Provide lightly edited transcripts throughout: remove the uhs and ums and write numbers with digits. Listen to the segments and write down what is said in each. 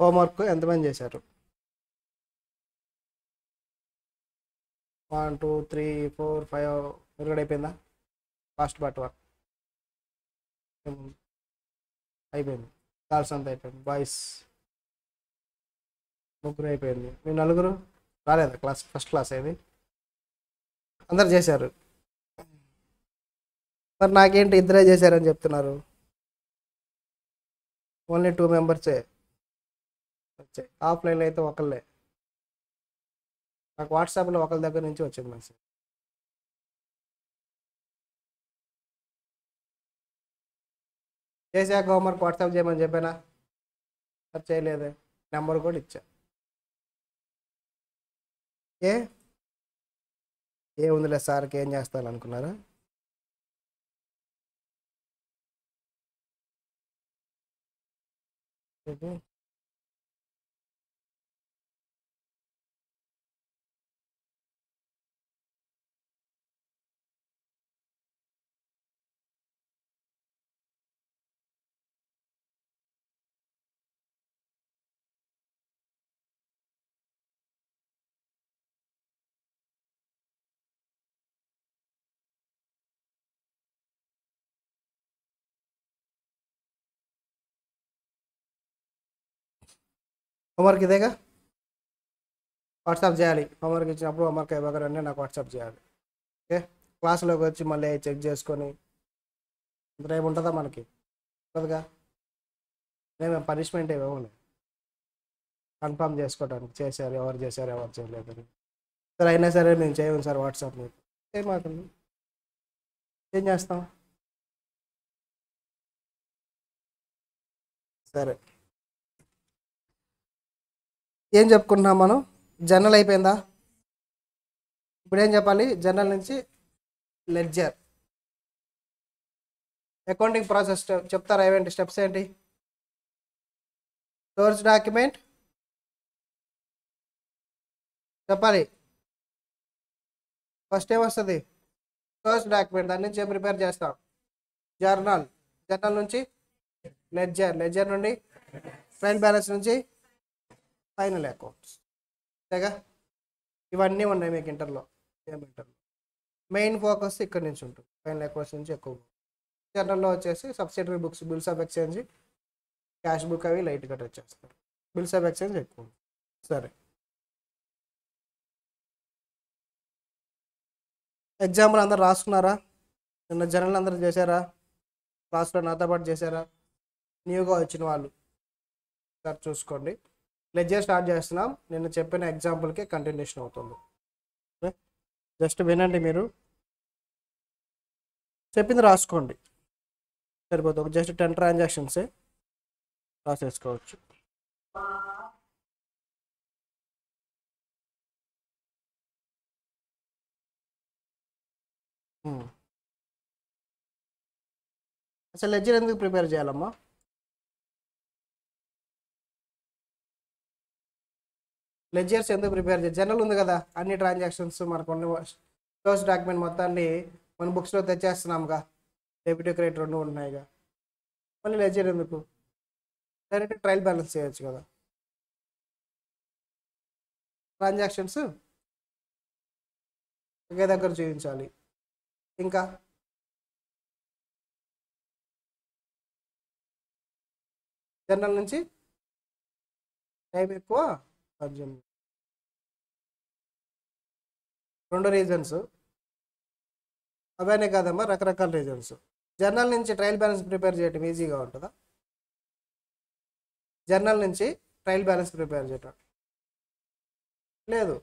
Homework ఎంతమంది చేశారు? 1 2 3 4 5 మీరు కూడా అయిపోయిందా? ఫాస్ట్ పార్ట్ 1 అయిపోయింది. గర్ల్స్ అంతా అయిపోయింది. బాయ్స్ ముగ్గురు అయిపోయింది. మీరు నలుగురు రాలేదా క్లాస్? ఫస్ట్ క్లాస్ ఇది అందరు చేశారు. మరి నాకేంటి ఇద్దరే చేశారని చెప్తున్నారు? ఓన్లీ 2 మెంబర్సే వచ్చాయి. ఆఫ్లైన్లో అయితే ఒకళ్ళే. నాకు వాట్సాప్లో ఒకళ్ళ దగ్గర నుంచి వచ్చింది మెసేజ్. చేశాక హోంవర్క్ వాట్సాప్ చేయమని చెప్పానా? అది చేయలేదే. నెంబర్ కూడా ఇచ్చా. ఏ ఉందిలే సార్కి ఏం చేస్తాను అనుకున్నారా? హోంవర్క్ ఇదేగా, వాట్సాప్ చేయాలి. హోంవర్క్ ఇచ్చినప్పుడు హోంవర్క్ ఇవ్వగానే నాకు వాట్సాప్ చేయాలి. ఓకే, క్లాస్లోకి వచ్చి మళ్ళీ చెక్ చేసుకొని ఇంత ఏముంటుందా మనకి? ఉంటుందిగా. మేము పనిష్మెంట్ ఏమేమి కన్ఫర్మ్ చేసుకోవడానికి చేశారు, ఎవరు చేశారు ఎవరు చేయలేదని. సరే అయినా సరే మేము చేయము సార్ వాట్సాప్ మీకు ఏమవుతుంది, ఏం చేస్తాం? సరే ఏం చెప్పుకుంటున్నాం మనం? జర్నల్ అయిపోయిందా? ఇప్పుడు ఏం చెప్పాలి? జర్నల్ నుంచి లెడ్జర్. అకౌంటింగ్ ప్రాసెస్ చెప్తారా? ఏమేంటి స్టెప్స్ ఏంటి? సోర్స్ డాక్యుమెంట్ చెప్పాలి. ఫస్ట్ ఏమొస్తుంది? Source document. దాని నుంచి ఏం ప్రిపేర్ చేస్తాం? జర్నల్. జర్నల్ నుంచి లెడ్జర్. లెడ్జర్ నుండి ట్రయల్ బ్యాలెన్స్ నుంచి ఫైనల్ అకౌంట్స్. అంతేగా? ఇవన్నీ ఉన్నాయి మీకు ఇంటర్లో. ఇంటర్లో మెయిన్ ఫోకస్ ఇక్కడ నుంచి ఉంటుంది, ఫైనల్ అకౌంట్స్ నుంచి ఎక్కువ. జనరల్లో వచ్చేసి subsidiary books, bills of exchange, cash book అవి లైట్గా టచ్ చేస్తారు. బిల్స్ ఆఫ్ ఎక్స్చేంజ్ ఎక్కువ. సరే, ఎగ్జాంపుల్ అందరు రాసుకున్నారా? నిన్న జనరల్ అందరూ చేశారా? క్లాస్లో నాతో పాటు చేశారా? న్యూగా వచ్చిన వాళ్ళు సార్ చూసుకోండి. లెడ్జర్ స్టార్ట్ చేస్తున్నాం. నిన్న చెప్పిన ఎగ్జాంపుల్కి కంటిన్యూషన్ అవుతుంది. జస్ట్ వినండి, మీరు చెప్పింది రాసుకోండి సరిపోతుంది. జస్ట్ 10 ట్రాన్సాక్షన్సే రాసేసుకోవచ్చు. అసలు లెడ్జర్ ఎందుకు ప్రిపేర్ చేయాలమ్మా? లెడ్జర్స్ ఎందుకు ప్రిపేర్ చేయాలి? జనరల్ ఉంది కదా, అన్ని ట్రాన్సాక్షన్స్ మనకు సోర్స్ డాక్యుమెంట్ మొత్తాన్ని మన బుక్స్లో తెచ్చేస్తున్నాంగా. డెబిట్ క్రెడిట్ రెండు ఉన్నాయిగా, మళ్ళీ లెడ్జర్ ఎందుకు? డైరెక్ట్ ట్రయల్ బ్యాలెన్స్ చేయొచ్చు కదా. ట్రాన్సాక్షన్స్ ఒకే దగ్గర చూపించాలి. ఇంకా జనరల్ నుంచి టైం ఎక్కువ కన్జ్యూమ్. 2 రీజన్స్ అవన్నీ కాదమ్మా, రకరకాల రీజన్స్. జర్నల్ నుంచి ట్రయల్ బ్యాలెన్స్ ప్రిపేర్ చేయడం ఈజీగా ఉంటుందా? జర్నల్ నుంచి ట్రయల్ బ్యాలెన్స్ ప్రిపేర్ చేయటం లేదు.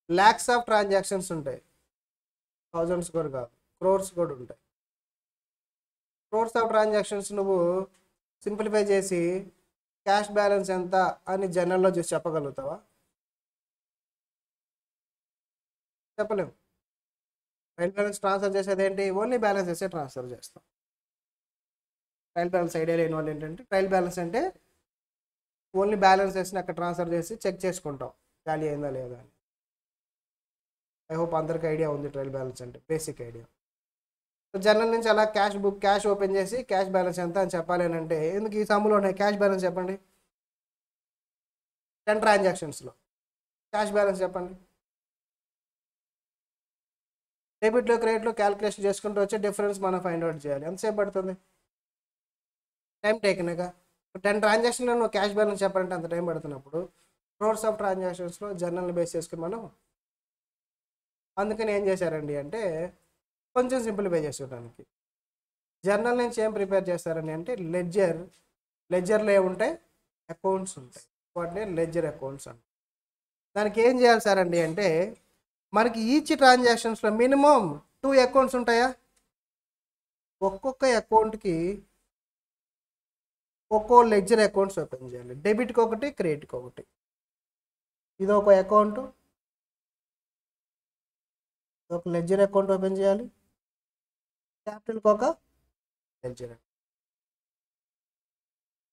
ల్యాక్స్ ఆఫ్ ట్రాన్సాక్షన్స్ ఉంటాయి, థౌజండ్స్ కూడా కాదు, క్రోర్స్ కూడా ఉంటాయి. క్రోర్స్ ఆఫ్ ట్రాన్సాక్షన్స్ నువ్వు సింప్లిఫై చేసి క్యాష్ బ్యాలెన్స్ ఎంత అని జర్నల్లో చూసి చెప్పగలుగుతావా? చెప్పలేము. ట్రయల్ బ్యాలెన్స్ ట్రాన్స్ఫర్ చేసేది ఏంటి? ఓన్లీ బ్యాలెన్స్ వేసే ట్రాన్స్ఫర్ చేస్తాం. ట్రయల్ బ్యాలెన్స్ ఐడియా లేని వాళ్ళు ఏంటంటే, ట్రయల్ బ్యాలెన్స్ అంటే ఓన్లీ బ్యాలెన్స్ వేసి అక్కడ ట్రాన్స్ఫర్ చేసి చెక్ చేసుకుంటాం ఖాళీ అయిందా లేదా అని. ఐ హోప్ అందరికి ఐడియా ఉంది ట్రయల్ బ్యాలెన్స్ అంటే, బేసిక్ ఐడియా. జర్నల్ నుంచి అలా క్యాష్ బుక్, క్యాష్ ఓపెన్ చేసి క్యాష్ బ్యాలెన్స్ ఎంత అని చెప్పాలి అని అంటే, ఎందుకు ఈ సమ్ములో ఉన్నాయి క్యాష్ బ్యాలెన్స్ చెప్పండి, 10 ట్రాన్సాక్షన్స్లో క్యాష్ బ్యాలెన్స్ చెప్పండి. డెబిట్లో క్రెడిట్లో క్యాలిక్యులేషన్ చేసుకుంటూ వచ్చే డిఫరెన్స్ మనం ఫైండ్ అవుట్ చేయాలి. ఎంతసేపు పడుతుంది? టైం టేకినగా 10 ట్రాన్సాక్షన్లో నువ్వు క్యాష్ బ్యాలెన్స్ చెప్పాలంటే అంత టైం పడుతున్నప్పుడు క్రోర్స్ ఆఫ్ ట్రాన్సాక్షన్స్లో జర్నల్ని బేస్ చేసుకుని మనం అందుకని ఏం చేశారండి అంటే కొంచెం సింప్లిఫై చేసుకోవడానికి జర్నల్ నుంచి ఏం ప్రిపేర్ చేస్తారని అంటే లెడ్జర్లో ఏముంటాయి? అకౌంట్స్ ఉంటాయి. వాటిని లెడ్జర్ అకౌంట్స్ అంటారు. దానికి ఏం చేయాలి సార్ అండి అంటే మనకి ఈచ్ ట్రాన్సాక్షన్స్లో మినిమం 2 అకౌంట్స్ ఉంటాయా? ఒక్కొక్క అకౌంట్కి ఒక్కో లెడ్జర్ అకౌంట్స్ ఓపెన్ చేయాలి. డెబిట్కి ఒకటి, క్రెడిట్కి ఒకటి. ఇది ఒక అకౌంట్, ఒక లెడ్జర్ అకౌంట్ ఓపెన్ చేయాలి. క్యాపిటల్కి ఒక లెడ్జర్.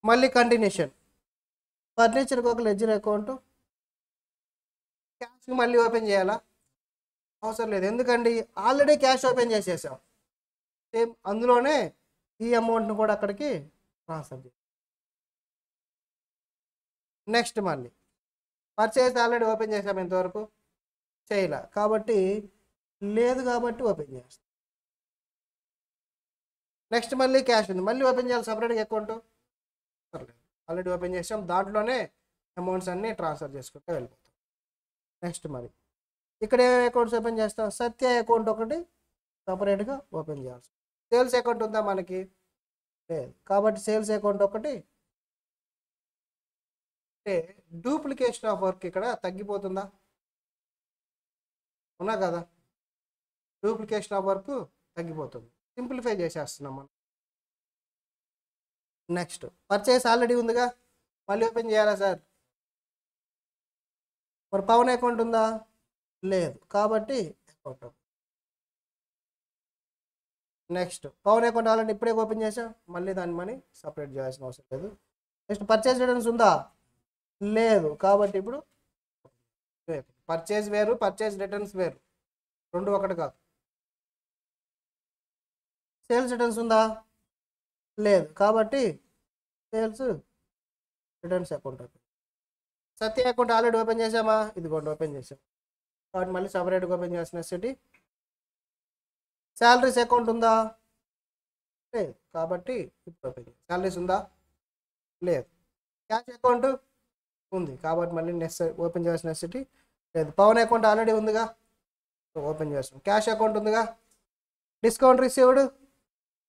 మళ్ళీ కంటిన్యూషన్, ఫర్నిచర్కి ఒక లెడ్జర్ అకౌంట్. క్యాష్కి మళ్ళీ ఓపెన్ చేయాలా? అవసరం లేదు. ఎందుకండి? ఆల్రెడీ క్యాష్ ఓపెన్ చేసేసాం. సేమ్ అందులోనే ఈ అమౌంట్ను కూడా అక్కడికి ట్రాన్స్ఫర్ చేయాలి. నెక్స్ట్ మళ్ళీ పర్చేజ్ ఆల్రెడీ ఓపెన్ చేసాం, ఇంతవరకు చేయలే కాబట్టి లేదు కాబట్టి ఓపెన్ చేస్తాం. నెక్స్ట్ మళ్ళీ క్యాష్ ఉంది, మళ్ళీ ఓపెన్ చేయాలి సపరేట్గా అకౌంట్. ఆల్రెడీ ఓపెన్ చేసాం, దాంట్లోనే అమౌంట్స్ అన్నీ ట్రాన్స్ఫర్ చేసుకుంటూ వెళ్ళిపోతాం. నెక్స్ట్ మరి ఇక్కడ ఏ అకౌంట్స్ ఓపెన్ చేస్తాం? సత్య అకౌంట్ ఒకటి సపరేట్గా ఓపెన్ చేయాల్సి. సేల్స్ అకౌంట్ ఉందా మనకి? లేదు కాబట్టి సేల్స్ అకౌంట్ ఒకటి. అంటే డూప్లికేషన్ ఆఫ్ వర్క్ ఇక్కడ తగ్గిపోతుందా? ఉన్నా కదా, డూప్లికేషన్ ఆఫ్ వర్క్ తగ్గిపోతుంది. సింప్లిఫై చేసేస్తున్నాం మనం. నెక్స్ట్ పర్చేస్ ఆల్రెడీ ఉందిగా, మళ్ళీ ఓపెన్ చేయాలా సార్? మరి పవన్ అకౌంట్ ఉందా? లేదు కాబట్టి account. Next Pawan account already ఇప్పుడే ఓపెన్ చేసాం, మళ్ళీ దాన్ని మనీ సపరేట్ చేయాల్సిన అవసరం లేదు. నెక్స్ట్ పర్చేస్ రిటర్న్స్ ఉందా? లేదు కాబట్టి ఇప్పుడు పర్చేజ్ వేరు, పర్చేజ్ రిటర్న్స్ వేరు, రెండు ఒకటి కాదు. సేల్స్ రిటర్న్స్ ఉందా? లేదు కాబట్టి సేల్స్ రిటర్న్స్ అకౌంట్ ఓపెన్. సత్య అకౌంట్ ఆల్రెడీ ఓపెన్ చేసామా? ఇదిగోండి ఓపెన్ చేసాం కాబట్టి మళ్ళీ సపరేట్గా ఓపెన్ చేసిన సిటీ. శాలరీస్ అకౌంట్ ఉందా? లేదు కాబట్టి ఇప్పుడు ఓపెన్ చేయాలి. శాలరీస్ ఉందా? లేదు. క్యాష్ అకౌంట్ ఉంది కాబట్టి మళ్ళీ నెక్స్ట్ ఓపెన్ చేయాల్సిన సిటీ లేదు. పవన్ అకౌంట్ ఆల్రెడీ ఉందిగా, ఓపెన్ చేస్తాం. క్యాష్ అకౌంట్ ఉందిగా. డిస్కౌంట్ రిసీవ్డ్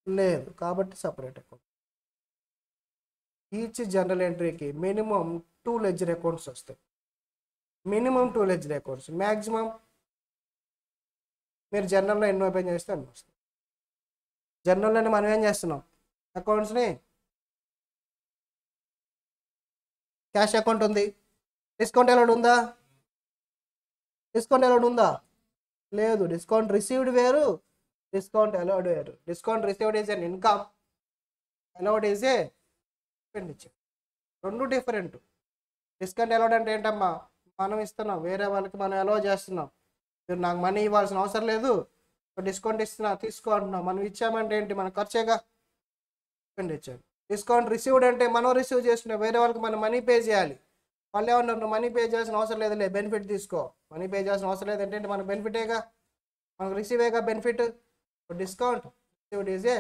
లేదు కాబట్టి సపరేట్ అకౌంట్. ఈచ్ జనరల్ ఎంట్రీకి మినిమం 2 లెడ్జర్ అకౌంట్స్ వస్తాయి. Minimum 2 ledger accounts. మ్యాక్సిమం మీరు జనరల్లో ఎన్ని ఓపెన్ చేస్తే అన్ని వస్తాయి. జనరల్లోనే మనం ఏం చేస్తున్నాం? అకౌంట్స్ని క్యాష్ అకౌంట్ ఉంది, డిస్కౌంట్ అలౌడ్ ఉందా? డిస్కౌంట్ అలౌడ్ ఉందా? లేదు. డిస్కౌంట్ రిసీవ్డ్ వేరు, డిస్కౌంట్ అలౌడ్ వేరు. Discount received is an income, allowed is a expenditure. రెండు డిఫరెంట్. డిస్కౌంట్ అలౌడ్ అంటే ఏంటమ్మా? మనం ఇస్తున్నాం, వేరే వాళ్ళకి మనం అలౌ చేస్తున్నాం. మీరు నాకు మనీ ఇవ్వాల్సిన అవసరం లేదు, డిస్కౌంట్ ఇస్తున్నా తీసుకో అంటున్నాం. మనం ఇచ్చామంటే ఏంటి? మన ఖర్చేగా, ఎక్స్పెండిచర్. డిస్కౌంట్ రిసీవ్డ్ అంటే మనం రిసీవ్ చేసుకున్నాం, వేరే వాళ్ళకి మనం మనీ పే చేయాలి. వాళ్ళు ఏమన్నారు? నువ్వు మనీ పే చేయాల్సిన అవసరం లేదులే, బెనిఫిట్ తీసుకో. మనీ పే చేయాల్సిన అవసరం లేదు అంటే మనకు బెనిఫిటేగా, మనకు రిసీవేగా benefit. Discount received is A.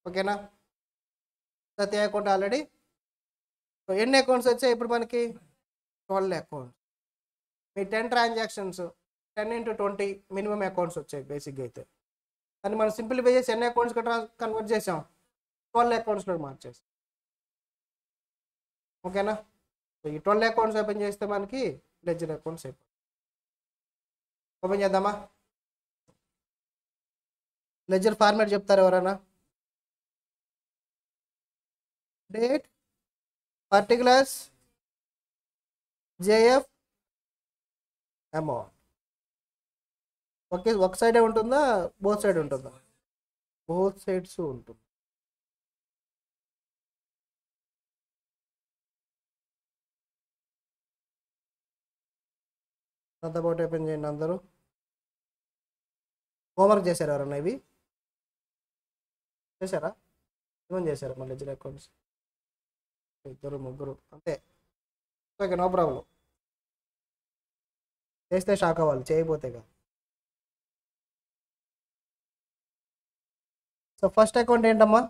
ఓకేనా? Satya account already. సో ఎన్ని అకౌంట్స్ వచ్చాయి ఇప్పుడు మనకి? 12 అకౌంట్స్. మీ 10 ట్రాన్సాక్షన్స్ 10 × 20 మినిమం అకౌంట్స్ వచ్చాయి బేసిక్గా అయితే. దాన్ని మనం సింప్లిఫై చేసి ఎన్ని అకౌంట్స్గా కన్వర్ట్ చేసాం? 12 అకౌంట్స్లో మార్చేసాం. ఓకేనా? సో ఈ 12 అకౌంట్స్ ఓపెన్ చేస్తే మనకి లెడ్జర్ అకౌంట్స్ అయిపోయి. ఓపెన్ చేద్దామా? లెడ్జర్ ఫార్మాట్ చెప్తారు ఎవరైనా? Date, particulars, JF, amount. Okay, ఒక సైడే ఉంటుందా? బోత్ సైడ్ ఉంటుందా? బోత్ సైడ్స్ ఉంటుంది. అంతపాటు ఓపెన్ చేయండి అందరూ. హోంవర్క్ చేశారు ఎవరన్నా? ఇవి చేశారా? ఏమని చేశారా? మన లెడ్జర్ అకౌంట్స్ 2 3 అంతే. Okay, no problem. చేస్తే షాక్ అవ్వాలి, చేయకపోతే కాదు. సో ఫస్ట్ అకౌంట్ ఏంటమ్మా?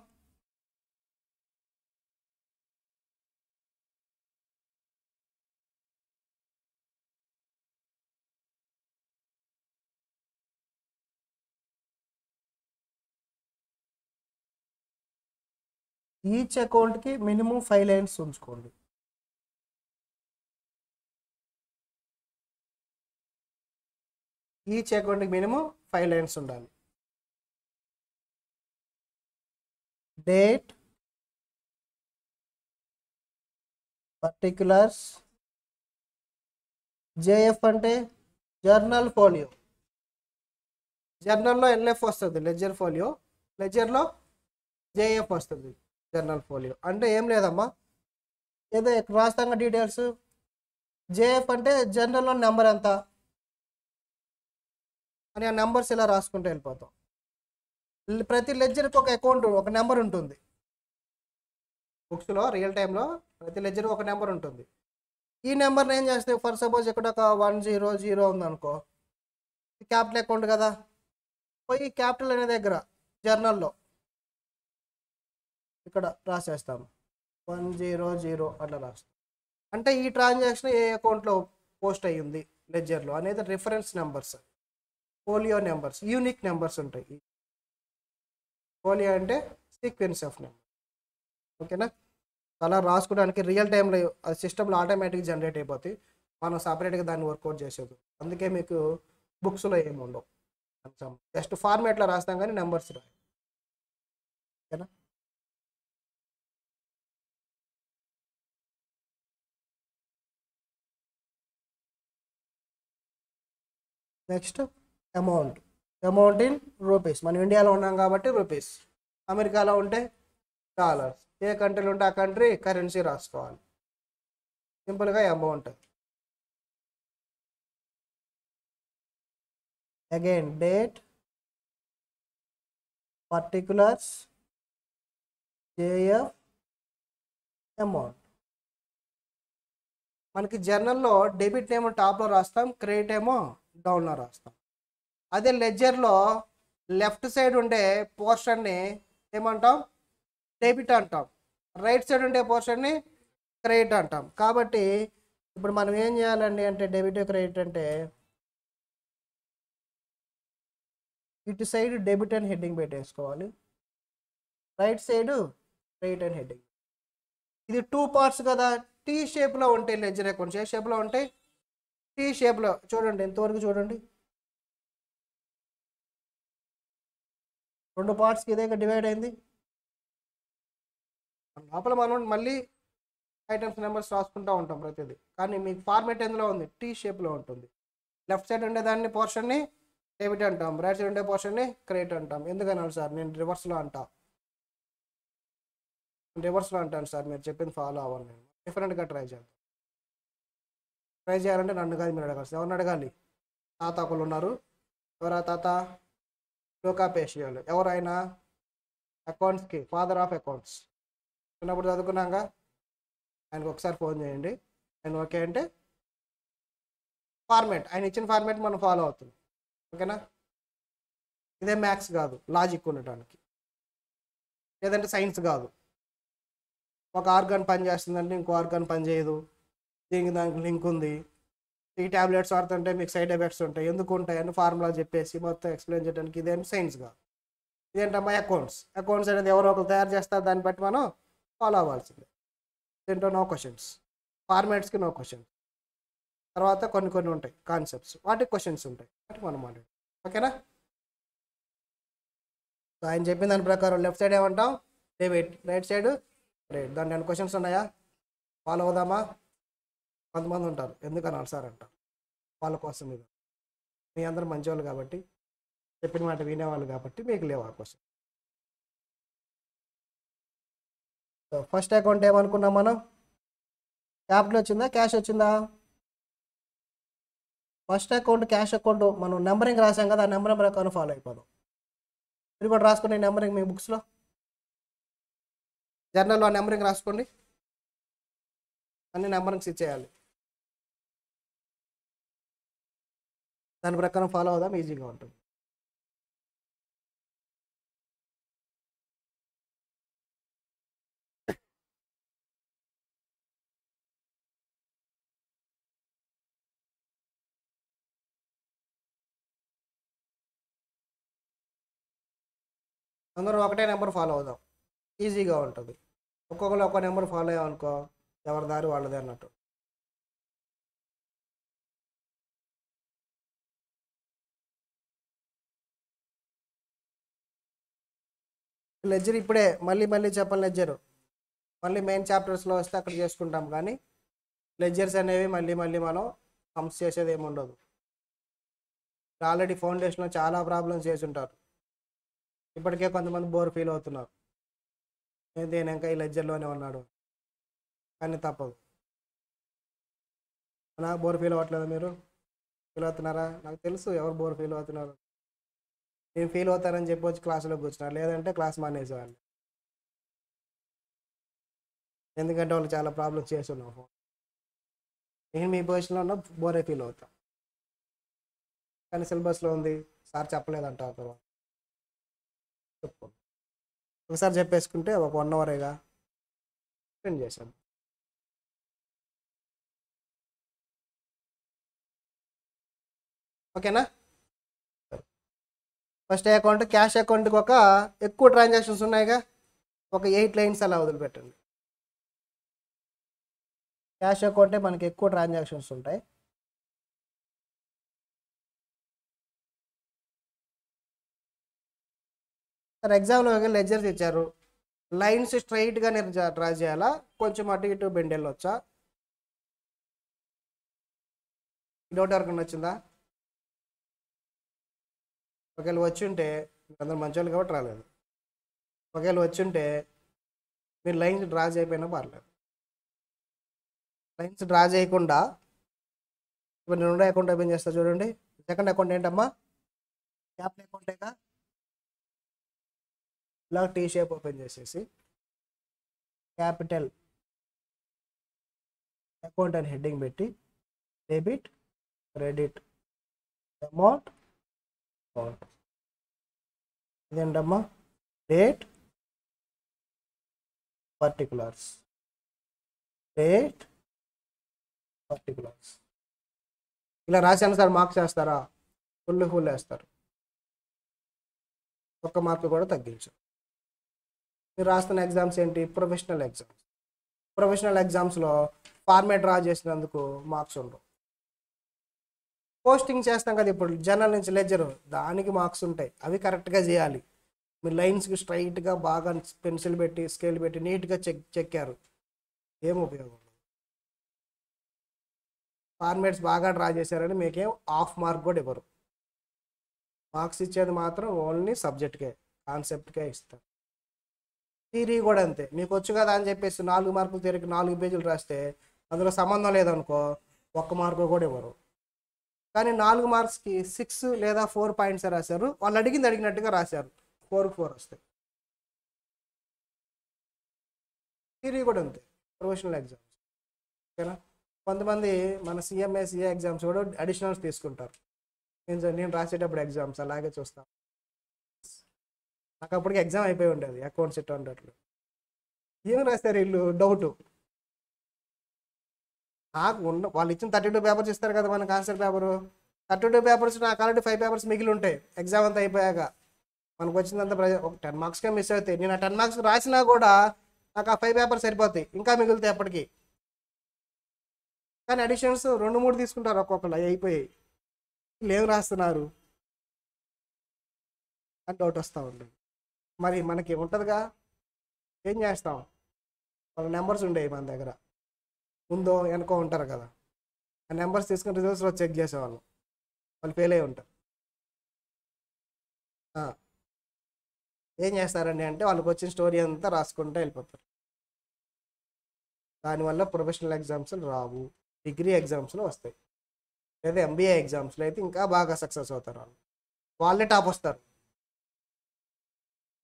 ఈచ్ అకౌంట్కి మినిమం 5 లైన్స్ ఉంచుకోండి. ఈచ్ అకౌంట్కి మినిమం 5 లైన్స్ ఉండాలి. డేట్, పర్టిక్యులర్స్, జేఎఫ్ అంటే జర్నల్ ఫోలియో. జర్నల్లో ఎల్ఎఫ్ వస్తుంది, లెడ్జర్ ఫోలియో. లెడ్జర్లో జేఎఫ్ వస్తుంది, జర్నల్ ఫోలియో. అంటే ఏం లేదమ్మా, ఏదో రాస్తాంగా డీటెయిల్స్. జేఎఫ్ అంటే జర్నల్లో నెంబర్ ఎంత అని ఆ నెంబర్స్ ఇలా రాసుకుంటూ వెళ్ళిపోతాం. ప్రతి లెడ్జర్కి ఒక అకౌంట్, ఒక నెంబర్ ఉంటుంది. బుక్స్లో రియల్ టైంలో ప్రతి లెడ్జర్కి ఒక నెంబర్ ఉంటుంది. ఈ నెంబర్ని ఏం చేస్తే, ఫర్ సపోజ్ ఇక్కడ ఒక 100 ఉందనుకో, క్యాపిటల్ అకౌంట్ కదా, పోయి క్యాపిటల్ అనే దగ్గర జర్నల్లో ఇక్కడ రాసేస్తాం 100 అట్లా రాస్తాం. అంటే ఈ ట్రాన్సాక్షన్ ఏ అకౌంట్లో పోస్ట్ అయ్యింది లెడ్జర్లో అనేది reference numbers, folio numbers, unique numbers ఉంటాయి. ఫోలియో అంటే సీక్వెన్స్ ఆఫ్ నెంబర్. ఓకేనా? అలా రాసుకోవడానికి రియల్ టైంలో అది సిస్టంలో ఆటోమేటిక్గా జనరేట్ అయిపోతాయి, మనం సపరేట్గా దాన్ని వర్కౌట్ చేసేది. అందుకే మీకు బుక్స్లో ఏమి ఉండవు, జస్ట్ ఫార్మేట్లో రాస్తాం కానీ నెంబర్స్ రాయి. ఓకేనా? Next amount. Amount in rupees. మనం ఇండియాలో ఉన్నాం కాబట్టి రూపీస్, అమెరికాలో ఉంటే డాలర్స్, ఏ కంట్రీలో ఉంటే ఆ కంట్రీ కరెన్సీ రాసుకోవాలి. సింపుల్గా amount. Again date, particulars, JF, amount. మనకి జర్నల్లో డెబిట్ ఏమో టాప్లో రాస్తాం, క్రెడిట్ ఏమో డౌన్లో రాస్తాం. అదే లెడ్జర్లో లెఫ్ట్ సైడ్ ఉండే పోర్షన్ని ఏమంటాం? డెబిట్ అంటాం. రైట్ సైడ్ ఉండే పోర్షన్ని క్రెడిట్ అంటాం. కాబట్టి ఇప్పుడు మనం ఏం చేయాలండి అంటే, డెబిట్ క్రెడిట్ అంటే ఇటు సైడ్ డెబిట్ అని హెడ్డింగ్ పెట్టేసుకోవాలి, రైట్ సైడ్ క్రెడిట్ అని హెడ్డింగ్. ఇది 2 పార్ట్స్ కదా, టీ షేప్లో ఉంటాయి లెడ్జర్ అకౌంట్స్. ఏ షేప్లో ఉంటాయి? టీ షేప్లో. చూడండి, ఎంతవరకు చూడండి, 2 పార్ట్స్కి ఇదే డివైడ్ అయింది. లోపల మనం మళ్ళీ ఐటమ్స్ నెంబర్స్ రాసుకుంటూ ఉంటాం ప్రతిదీ, కానీ మీకు ఫార్మేట్ ఎందులో ఉంది? టీ షేప్లో ఉంటుంది. లెఫ్ట్ సైడ్ ఉండేదాన్ని పోర్షన్ని డెబిట్ అంటాం, రైట్ సైడ్ ఉండే పోర్షన్ని క్రెడిట్ అంటాం. ఎందుకన్నాను సార్? నేను రివర్స్లో అంటాను సార్, మీరు చెప్పింది ఫాలో అవ్వాలి. నేను డిఫరెంట్గా ట్రై చేయాలంటే నన్ను కాదు, మీరు అడగాల్సి. ఎవరిని అడగాలి? తాత ఒకళ్ళు ఉన్నారు. ఎవరా తాత? లోకా పేషియాలు. ఎవరైనా అకౌంట్స్కి ఫాదర్ ఆఫ్ అకౌంట్స్. చిన్నప్పుడు చదువుకున్నాక ఆయనకు ఒకసారి ఫోన్ చేయండి. ఆయన ఓకే అంటే ఫార్మేట్, ఆయన ఇచ్చిన ఫార్మేట్ మనం ఫాలో అవుతుంది. ఓకేనా? ఇదే మ్యాథ్స్ కాదు, లాజిక్ ఉండటానికి. లేదంటే సైన్స్ కాదు, ఒక ఆర్గాన్ పని చేస్తుందంటే ఇంకో ఆర్గాన్ పని చేయదు, దీనికి దానికి లింక్ ఉంది, ఈ ట్యాబ్లెట్స్ వాడుతుంటే మీకు సైడ్ ఎఫెక్ట్స్ ఉంటాయి, ఎందుకు ఉంటాయి అని ఫార్ములా చెప్పేసి మొత్తం ఎక్స్ప్లెయిన్ చేయడానికి ఇదేం సైన్స్ కాదు. ఇదేంటమ్మా అకౌంట్స్. అకౌంట్స్ అనేది ఎవరో ఒకరు తయారు చేస్తారు, దాన్ని బట్టి మనం ఫాలో అవ్వాల్సిందే. దీంట్లో నో క్వశ్చన్స్, ఫార్మాట్స్కి నో క్వశ్చన్స్. తర్వాత కొన్ని ఉంటాయి కాన్సెప్ట్స్, వాటికి క్వశ్చన్స్ ఉంటాయి, వాటికి మనం మాట్లాడు. ఓకేనా? సో ఆయన చెప్పిన దాని ప్రకారం లెఫ్ట్ సైడ్ ఏమంటాం? Debit, right side credit. దాంట్లో ఏమైనా క్వశ్చన్స్ ఉన్నాయా? ఫాలో అవుదామా? కొంతమంది ఉంటారు, ఎందుకన్నారు సార్ అంటారు, వాళ్ళ కోసం ఇది. మీ అందరూ మంచివాళ్ళు కాబట్టి, చెప్పిన మాట వినేవాళ్ళు కాబట్టి మీకు లేవు ఆ క్వశ్చన్. సో ఫస్ట్ అకౌంట్ ఏమనుకున్నాం మనం? క్యాపిటల్ వచ్చిందా, క్యాష్ వచ్చిందా? ఫస్ట్ అకౌంట్ క్యాష్ అకౌంట్ మనం నెంబరింగ్ రాసాం కదా, ఆ నెంబరింగ్ ప్రకారం ఫాలో అయిపోదాం. మీరు కూడా రాసుకోండి నెంబరింగ్ మీ బుక్స్లో, జర్నల్లో నెంబరింగ్ రాసుకోండి, అన్ని నెంబరింగ్స్ ఇచ్చేయాలి. దాని ప్రకారం ఫాలో అవుదాం, ఈజీగా ఉంటుంది. అందరూ ఒకటే నెంబర్ ఫాలో అవుదాం, ఈజీగా ఉంటుంది. ఒక్కొక్కరు ఒక నెంబర్ ఫాలో అయ్యామనుకో ఎవరి దారి వాళ్ళదే అన్నట్టు. లెడ్జర్ ఇప్పుడే మళ్ళీ మళ్ళీ చెప్పాలి, లెడ్జర్ మళ్ళీ మెయిన్ చాప్టర్స్లో వస్తే అక్కడ చేసుకుంటాం, కానీ లెడ్జర్స్ అనేవి మళ్ళీ మళ్ళీ మనం సమ్స్ చేసేది ఏమి ఉండదు. ఆల్రెడీ ఫౌండేషన్లో చాలా ప్రాబ్లమ్స్ చేసి ఉంటారు, ఇప్పటికే కొంతమంది బోర్ ఫీల్ అవుతున్నారు, నేను ఇంకా ఈ లెడ్జర్లోనే ఉన్నాడు, కానీ తప్పదు. నాకు బోర్ ఫీల్ అవ్వట్లేదు, మీరు ఫీల్ అవుతున్నారా? నాకు తెలుసు ఎవరు బోర్ ఫీల్ అవుతున్నారు. నేను ఫీల్ అవుతానని చెప్పి వచ్చి క్లాసులో కూర్చున్నారు, లేదంటే క్లాస్ మానేసేవాళ్ళు. ఎందుకంటే వాళ్ళు చాలా ప్రాబ్లమ్స్ చేస్తున్నావు. నేను మీ పొజిషన్లో ఉన్న బోరే ఫీల్ అవుతా, కానీ సిలబస్లో ఉంది సార్ చెప్పలేదంట తర్వాత చెప్పు. ఒకసారి చెప్పేసుకుంటే ఒక 1 అవరేగా స్పెండ్ చేశాను. ఓకేనా? ఫస్ట్ అకౌంట్ క్యాష్ అకౌంట్కి ఒక ఎక్కువ ట్రాన్సాక్షన్స్ ఉన్నాయిగా, ఒక 8 లైన్స్ అలా వదిలిపెట్టండి. క్యాష్ అకౌంటే మనకి ఎక్కువ ట్రాన్సాక్షన్స్ ఉంటాయి. సార్ ఎగ్జామ్లో లెడ్జర్స్ ఇచ్చారు, లైన్స్ స్ట్రైట్గా నేను డ్రా చేయాలా, కొంచెం అటు ఇటు బెండ్ వెళ్ళొచ్చా? డౌట్ ఎవరికైనా వచ్చిందా? ఒకవేళ వచ్చి ఉంటే అందరు మంచి వాళ్ళు కాబట్టి రాలేదు. ఒకవేళ వచ్చి ఉంటే మీరు లైన్స్ డ్రా చేయకపోయినా పర్లేదు. లైన్స్ డ్రా చేయకుండా ఇప్పుడు నేను రెండో అకౌంట్ ఓపెన్ చేస్తా చూడండి. సెకండ్ అకౌంట్ ఏంటమ్మా? క్యాపిటల్ అకౌంటేగా. ఇలా టీ షేప్ ఓపెన్ చేసేసి క్యాపిటల్ అకౌంట్ అని హెడ్డింగ్ పెట్టి డెబిట్ క్రెడిట్ అమౌంట్ అకౌంట్. ఇదేంటమ్మా? Date particulars, date particulars. ఇలా రాశాను సార్, మార్క్స్ వేస్తారా? ఫుల్ వేస్తారు, ఒక్క మార్కు కూడా తగ్గించు. మీరు రాస్తున్న ఎగ్జామ్స్ ఏంటి? Professional exams. ప్రొఫెషనల్ ఎగ్జామ్స్లో ఫార్మేట్ డ్రా చేసినందుకు మార్క్స్ ఉండవు. పోస్టింగ్ చేస్తాం కదా ఇప్పుడు జనరల్ నుంచి లెడ్జర్, దానికి మార్క్స్ ఉంటాయి, అవి కరెక్ట్గా చేయాలి. మీరు లైన్స్కి స్ట్రైట్గా బాగా పెన్సిల్ పెట్టి స్కేల్ పెట్టి నీట్గా చెక్కారు, ఏం ఉపయోగం? ఫార్మేట్స్ బాగా డ్రా చేశారని మీకేం హాఫ్ మార్క్ కూడా ఇవ్వరు. మార్క్స్ ఇచ్చేది మాత్రం ఓన్లీ సబ్జెక్ట్కే, కాన్సెప్ట్కే ఇస్తారు. థియరీ కూడా అంతే, మీకు వచ్చు కదా అని చెప్పేసి 4 మార్కులు థియరీకి 4 పేజీలు రాస్తే అందులో సంబంధం లేదనుకో 1 మార్కు కూడా ఇవ్వరు. కానీ 4 మార్క్స్కి 6 లేదా 4 పాయింట్స్ రాశారు, వాళ్ళు అడిగినట్టుగా రాశారు, 4కి 4 వస్తాయి. థియరీ కూడా అంతే, ప్రొఫెషనల్ ఎగ్జామ్స్. ఓకేనా? కొంతమంది మన సిఎంఏ సిఏ ఎగ్జామ్స్ కూడా అడిషనల్స్ తీసుకుంటారు. నేను రాసేటప్పుడు ఎగ్జామ్స్ అలాగే చూస్తాను. నాకు అప్పటికి ఎగ్జామ్ అయిపోయి ఉండేది, అకౌంట్స్ ఇట్ ఉండేట్లు. ఏం రాస్తారు వీళ్ళు డౌట్. నాకు వాళ్ళు ఇచ్చిన 32 పేపర్స్ ఇస్తారు కదా మనకు ఆన్సర్ పేపరు, 32 పేపర్స్ నాకు ఆల్రెడీ 5 పేపర్స్ మిగిలి ఉంటాయి. ఎగ్జామ్ అంతా అయిపోయాక మనకు వచ్చిందంతా ఒక 10 మార్క్స్కే మిస్ అవుతాయి. నేను ఆ 10 మార్క్స్ రాసినా కూడా నాకు ఆ 5 పేపర్స్ సరిపోతాయి, ఇంకా మిగులుతాయి అప్పటికి. కానీ అడిషన్స్ 2-3 తీసుకుంటారు ఒక్కొక్కరు, అవి అయిపోయాయి. వీళ్ళు ఏం రాస్తున్నారు అని డౌట్ వస్తూ ఉంటుంది. మరి మనకి ఉంటుందిగా, ఏం చేస్తాం? వాళ్ళ నెంబర్స్ ఉండేవి మన దగ్గర, ముందో వెనకో ఉంటారు కదా, ఆ నెంబర్స్ తీసుకుని రిజల్ట్స్లో చెక్ చేసేవాళ్ళం, వాళ్ళు ఫెయిల్ అయి ఉంటారు. ఏం చేస్తారండి అంటే వాళ్ళకి వచ్చిన స్టోరీ అంతా రాసుకుంటూ వెళ్ళిపోతారు. దానివల్ల ప్రొఫెషనల్ ఎగ్జామ్స్లో రావు, డిగ్రీ ఎగ్జామ్స్లో వస్తాయి, లేదా ఎంబీఏ ఎగ్జామ్స్లో అయితే ఇంకా బాగా సక్సెస్ అవుతారు. వాళ్ళే టాప్ వస్తారు.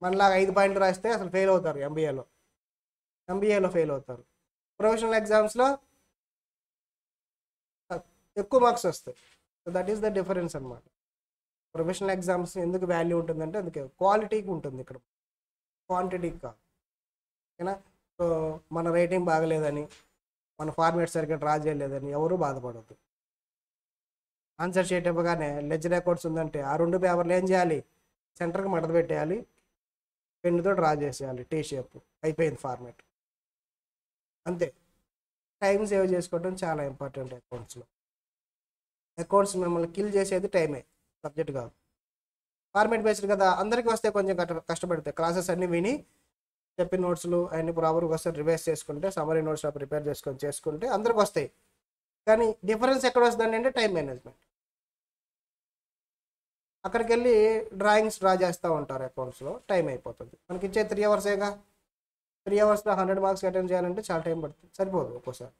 మనలాగా 5 పాయింట్లు రాస్తే అసలు ఫెయిల్ అవుతారు, ఎంబీఏలో ఫెయిల్ అవుతారు. ప్రొఫెషనల్ ఎగ్జామ్స్లో ఎక్కువ మార్క్స్ వస్తాయి, so that is the difference అనమాట. ప్రొఫెషనల్ ఎగ్జామ్స్ ఎందుకు వాల్యూ ఉంటుందంటే అందుకే క్వాలిటీకి ఉంటుంది, ఇక్కడ క్వాంటిటీకి కాదు. ఓకేనా. సో మన రైటింగ్ బాగలేదని, మన ఫార్మేట్ సరిగ్గా డ్రా చేయలేదని ఎవరూ బాధపడద్దు. ఆన్సర్ షీట్ ఇవ్వగానే లెడ్జర్ రికార్డ్స్ ఉందంటే ఆ 2 పేపర్లు ఏం చేయాలి, సెంటర్కి మడత పెట్టేయాలి, పెన్నుతో డ్రా చేసేయాలి టీ షేప్, అయిపోయింది ఫార్మేట్. అంతే. టైం సేవ్ చేసుకోవడం చాలా ఇంపార్టెంట్ అకౌంట్స్లో. అకౌంట్స్ మిమ్మల్ని కిల్ చేసేది టైమే, సబ్జెక్ట్ కాదు. ఫార్మేట్ బేస్డ్ కదా, అందరికీ వస్తే కొంచెం కష్టపడతాయి. క్లాసెస్ అన్నీ విని చెప్పిన నోట్స్లు అన్ని ప్రాపర్గా వస్తే రివైజ్ చేసుకుంటే, సమరీ నోట్స్ ప్రిపేర్ చేసుకుంటే అందరికి వస్తాయి. కానీ డిఫరెన్స్ ఎక్కడ వస్తుందండి అంటే టైం మేనేజ్మెంట్. అక్కడికి వెళ్ళి డ్రాయింగ్స్ డ్రా చేస్తూ ఉంటారు అకౌంట్స్లో, టైం అయిపోతుంది. మనకి ఇచ్చే 3 అవర్సేగా, 3 అవర్స్లో 100 మార్క్స్ అటెండ్ చేయాలంటే చాలా టైం పడుతుంది, సరిపోదు ఒక్కోసారి.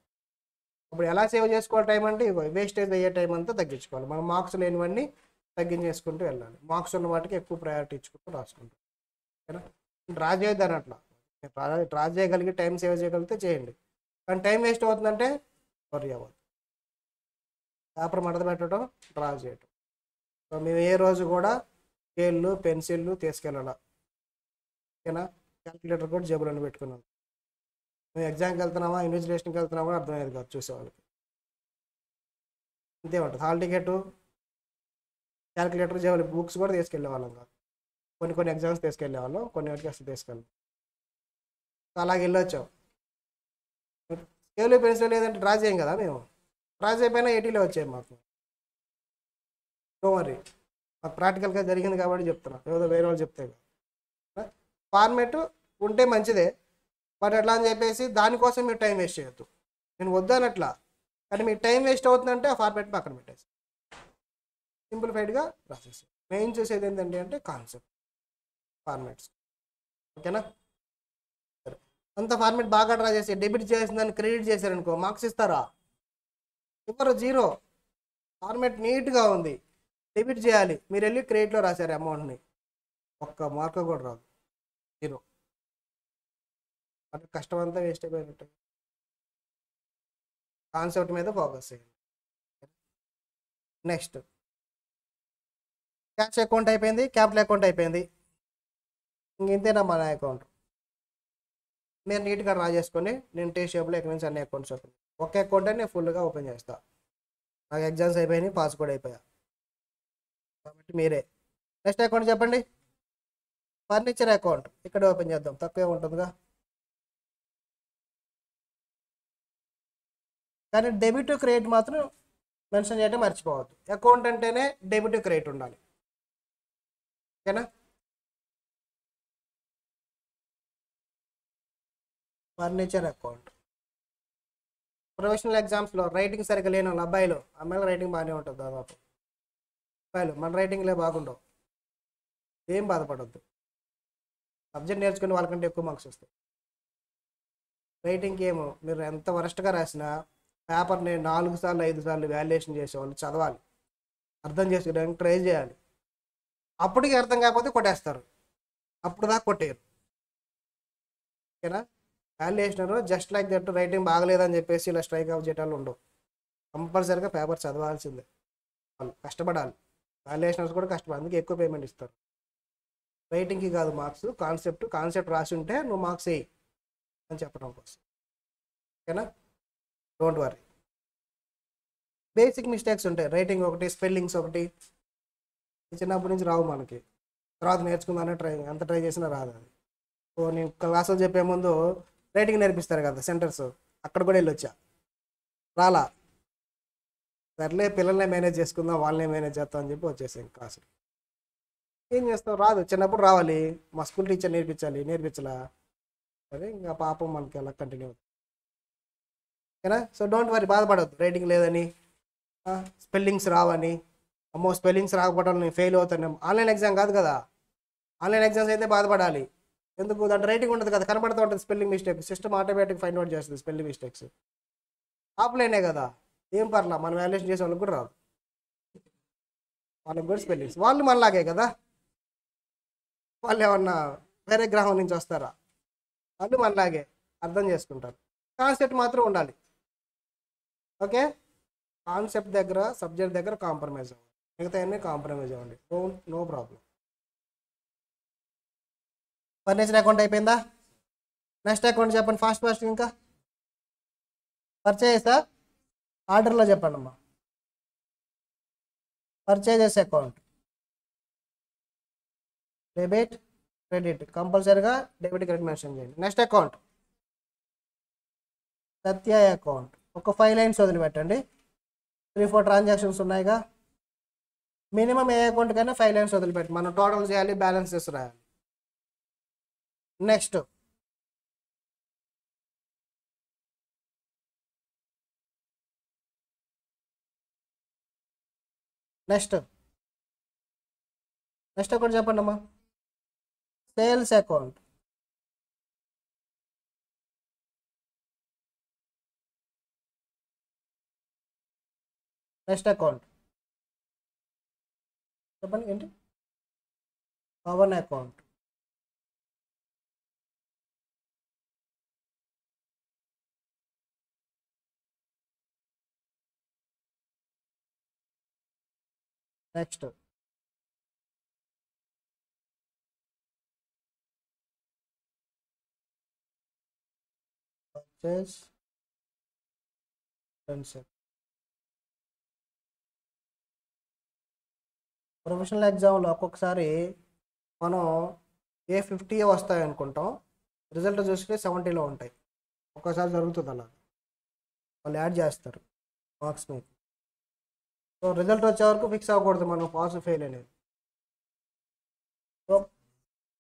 అప్పుడు ఎలా సేవ్ చేసుకోవాలి టైం అంటే, వేస్టేజ్ అయ్యే టైం అంతా తగ్గించుకోవాలి. మనం మార్క్స్ లేనివన్నీ తగ్గించేసుకుంటూ వెళ్ళాలి, మార్క్స్ ఉన్న వాటికి ఎక్కువ ప్రయారిటీ ఇచ్చుకుంటూ రాసుకుంటాం. ఓకేనా. డ్రా చేయొద్దని అట్లా, డ్రా చేయగలిగి టైం సేవ్ చేయగలిగితే చేయండి. కానీ టైం వేస్ట్ అవుతుందంటే వరీ అవ్వదు. పేపర్ మడత పెట్టడం, డ్రా చేయటం. సో మేము ఏ రోజు కూడా స్కేళ్ళు పెన్సిళ్ళు తీసుకెళ్ళాల. ఓకేనా. క్యాల్కులేటర్ కూడా జేబులను పెట్టుకున్నాం. మేము ఎగ్జామ్కి వెళ్తున్నామా, ఇన్విజిలేషన్కి వెళ్తున్నామా అర్థమయ్యేది కాదు చూసేవాళ్ళకి. అంతే ఉంటుంది. హాల్ టికెట్, క్యాల్కులేటర్, జేబులు, బుక్స్ కూడా తీసుకెళ్ళే వాళ్ళం కాదు. కొన్ని ఎగ్జామ్స్ తీసుకెళ్ళే వాళ్ళం, కొన్ని వాటికి అసలు తీసుకెళ్ళాం. అలాగే వెళ్ళొచ్చాం. స్కేలు పెన్సిల్ లేదంటే డ్రా చేయం కదా మేము. డ్రా చేయకపోయినా 80లో వచ్చాయి మాకు. మరి మాకు ప్రాక్టికల్గా జరిగింది కాబట్టి చెప్తున్నా, ఏదో వేరే వాళ్ళు చెప్తే. ఫార్మేట్ ఉంటే మంచిదే, బట్ ఎట్లా అని చెప్పేసి దానికోసం మీరు టైం వేస్ట్ చేయొద్దు. నేను వద్దనట్లా, కానీ మీకు టైం వేస్ట్ అవుతుందంటే ఆ ఫార్మేట్ పక్కన పెట్టేసి సింప్లిఫైడ్గా రాసేసి. మెయిన్ చూసేది ఏంటంటే అంటే కాన్సెప్ట్, ఫార్మేట్స్. ఓకేనా. సరే, అంత ఫార్మేట్ బాగా డ్రా చేసి డెబిట్ చేసిన దాన్ని క్రెడిట్ చేశారనుకో, మార్క్స్ ఇస్తారా? ఇవ్వరు, 0. ఫార్మేట్ నీట్గా ఉంది, డెబిట్ చేయాలి, మీరు వెళ్ళి క్రెడిట్లో రాశారు అమౌంట్ని, ఒక్క మార్క్ కూడా రాదు, 0. అంటే కష్టం అంతా వేస్ట్ అయిపోయినట్టు. కాన్సెప్ట్ మీద ఫోకస్ చేయండి. నెక్స్ట్ క్యాష్ అకౌంట్ అయిపోయింది, క్యాపిటల్ అకౌంట్ అయిపోయింది. ఇంతేనా మన అకౌంట్. మీరు నీట్గా డ్రా చేసుకొని నేను టీ షేప్లో ఎక్కడి నుంచి అన్ని అకౌంట్స్ ఓపెన్, ఒక అకౌంట్ నేను ఫుల్గా ఓపెన్ చేస్తాను. నాకు ఎగ్జామ్స్ అయిపోయినాయి, పాస్ కూడా అయిపోయా కాబట్టి మీరే. నెక్స్ట్ అకౌంట్ చెప్పండి. ఫర్నిచర్ అకౌంట్ ఇక్కడ ఓపెన్ చేద్దాం, తక్కువే ఉంటుందిగా. కానీ డెబిట్ క్రెడిట్ మాత్రం మెన్షన్ చేయడం మర్చిపోవద్దు. అకౌంట్ అంటేనే డెబిట్ క్రెడిట్ ఉండాలి. ఓకేనా. Furniture account. ప్రొఫెషనల్ ఎగ్జామ్స్లో రైటింగ్ సరిగ్గా లేని వాళ్ళు అబ్బాయిలు, అమ్మాయిల రైటింగ్ బాగానే ఉంటుంది దాదాపు. అబ్బాయిలు మన రైటింగ్లే బాగుండవు, ఏం బాధపడద్దు. సబ్జెక్ట్ నేర్చుకుని వాళ్ళకంటే ఎక్కువ మార్క్స్ వస్తాయి. రైటింగ్కి ఏమో మీరు ఎంత వరస్ట్గా రాసినా పేపర్ని 4 సార్లు 5 సార్లు వాల్యుయేషన్ చేసేవాళ్ళు చదవాలి, అర్థం చేసుకోవడానికి ట్రై చేయాలి. అప్పటికి అర్థం కాకపోతే కొట్టేస్తారు, అప్పుడు దాకా కొట్టేయరు. ఓకేనా. Valuation just like that, writing బాగలేదని చెప్పేసి ఇలా స్ట్రైక్ ఆఫ్ చేయటాలు ఉండవు. కంపల్సరీగా పేపర్ చదవాల్సిందే, వాళ్ళు కష్టపడాలి. వాల్యుయేషనర్స్ కూడా కష్టపడాలి, అందుకే ఎక్కువ పేమెంట్ ఇస్తారు. రైటింగ్కి కాదు మార్క్స్, కాన్సెప్ట్ రాసి ఉంటే నువ్వు మార్క్స్ వేయి అని చెప్పడం కోసం. ఓకేనా. Don't worry. బేసిక్ మిస్టేక్స్ ఉంటాయి, రైటింగ్ ఒకటి, స్పెల్లింగ్స్ ఒకటి, చిన్నప్పటి నుంచి రావు మనకి, తర్వాత నేర్చుకుందానే ఎంత ట్రై చేసినా రాదు అది. సో నేను క్లాసులు చెప్పే ముందు రైటింగ్ నేర్పిస్తారు కదా సెంటర్స్, అక్కడ కూడా వెళ్ళొచ్చా, రాలా. సర్లే పిల్లల్నే మేనేజ్ చేసుకుందాం, వాళ్ళనే మేనేజ్ చేస్తాం అని చెప్పి వచ్చేసాం క్లాసులు. ఏం చేస్తాం, రాదు. చిన్నప్పుడు రావాలి, మా స్కూల్ టీచర్ నేర్పించలా, సరే ఇంకా పాపం మనకి అలా కంటిన్యూ అవుతుంది. ఓకేనా. సో డోంట్ వరీ, బాధపడద్దు రైటింగ్ లేదని, స్పెల్లింగ్స్ రావని. అమ్మో స్పెల్లింగ్స్ రాకపోవడం నేను ఫెయిల్ అవుతాను. ఆన్లైన్ ఎగ్జామ్ కాదు కదా, ఆన్లైన్ ఎగ్జామ్స్ అయితే బాధపడాలి. ఎందుకు, దాంట్లో రైటింగ్ ఉంటుంది కదా, కనబడుతూ ఉంటుంది spelling mistake, system automatic find out చేస్తుంది స్పెల్లింగ్ మిస్టేక్స్. ఆఫ్లైనే కదా, ఏం పర్లా, మనం వాల్యుయేషన్ చేసే వాళ్ళకి కూడా రాదు, వాళ్ళకి కూడా స్పెల్లింగ్స్. వాళ్ళు మనలాగే కదా, వాళ్ళు ఏమన్నా వేరే గ్రహం నుంచి వస్తారా, వాళ్ళు మనలాగే అర్థం చేసుకుంటారు. కాన్సెప్ట్ మాత్రం ఉండాలి. ఓకే. కాన్సెప్ట్ దగ్గర సబ్జెక్ట్ దగ్గర కాంప్రమైజ్ అవ్వండి, మిగతా అన్నీ కాంప్రమైజ్ అవ్వండి, నో ప్రాబ్లం. ఫర్నిచర్ అకౌంట్ అయిపోయిందా? నెక్స్ట్ అకౌంట్ చెప్పండి ఫాస్ట్ ఇంకా. పర్చేసా? ఆర్డర్లో చెప్పండి అమ్మా. పర్చేజెస్ అకౌంట్, డెబిట్ క్రెడిట్, కంపల్సరీగా డెబిట్ క్రెడిట్ మెన్షన్ చేయండి. నెక్స్ట్ అకౌంట్ సత్య అకౌంట్, ఒక 5 లైన్స్ వదిలిపెట్టండి. 3-4 ట్రాన్సాక్షన్స్ ఉన్నాయిగా. మినిమం ఏ అకౌంట్ కైనా 5 లైన్స్ వదిలిపెట్టి మనం టోటల్ చేయాలి, బ్యాలెన్సెస్ రాయాలి. నెక్స్ట్ నెక్స్ట్ నెక్స్ట్ అకౌంట్ చెప్పండి అమ్మా. సేల్స్ అకౌంట్, నెక్స్ట్ అకౌంట్ చెప్పండి ఏంటి? Pawan account, next purchase professional ఎగ్జామ్లో ఒక్కొక్కసారి మనం A50 వస్తాయి అనుకుంటాం, రిజల్ట్ చూస్తే 70లో ఉంటాయి. ఒక్కోసారి జరుగుతుంది అలా, వాళ్ళు యాడ్ చేస్తారు మార్క్స్ మీద. సో రిజల్ట్ వచ్చే వరకు ఫిక్స్ అవ్వకూడదు మనం పాస్ ఫెయిల్ అనేది. సో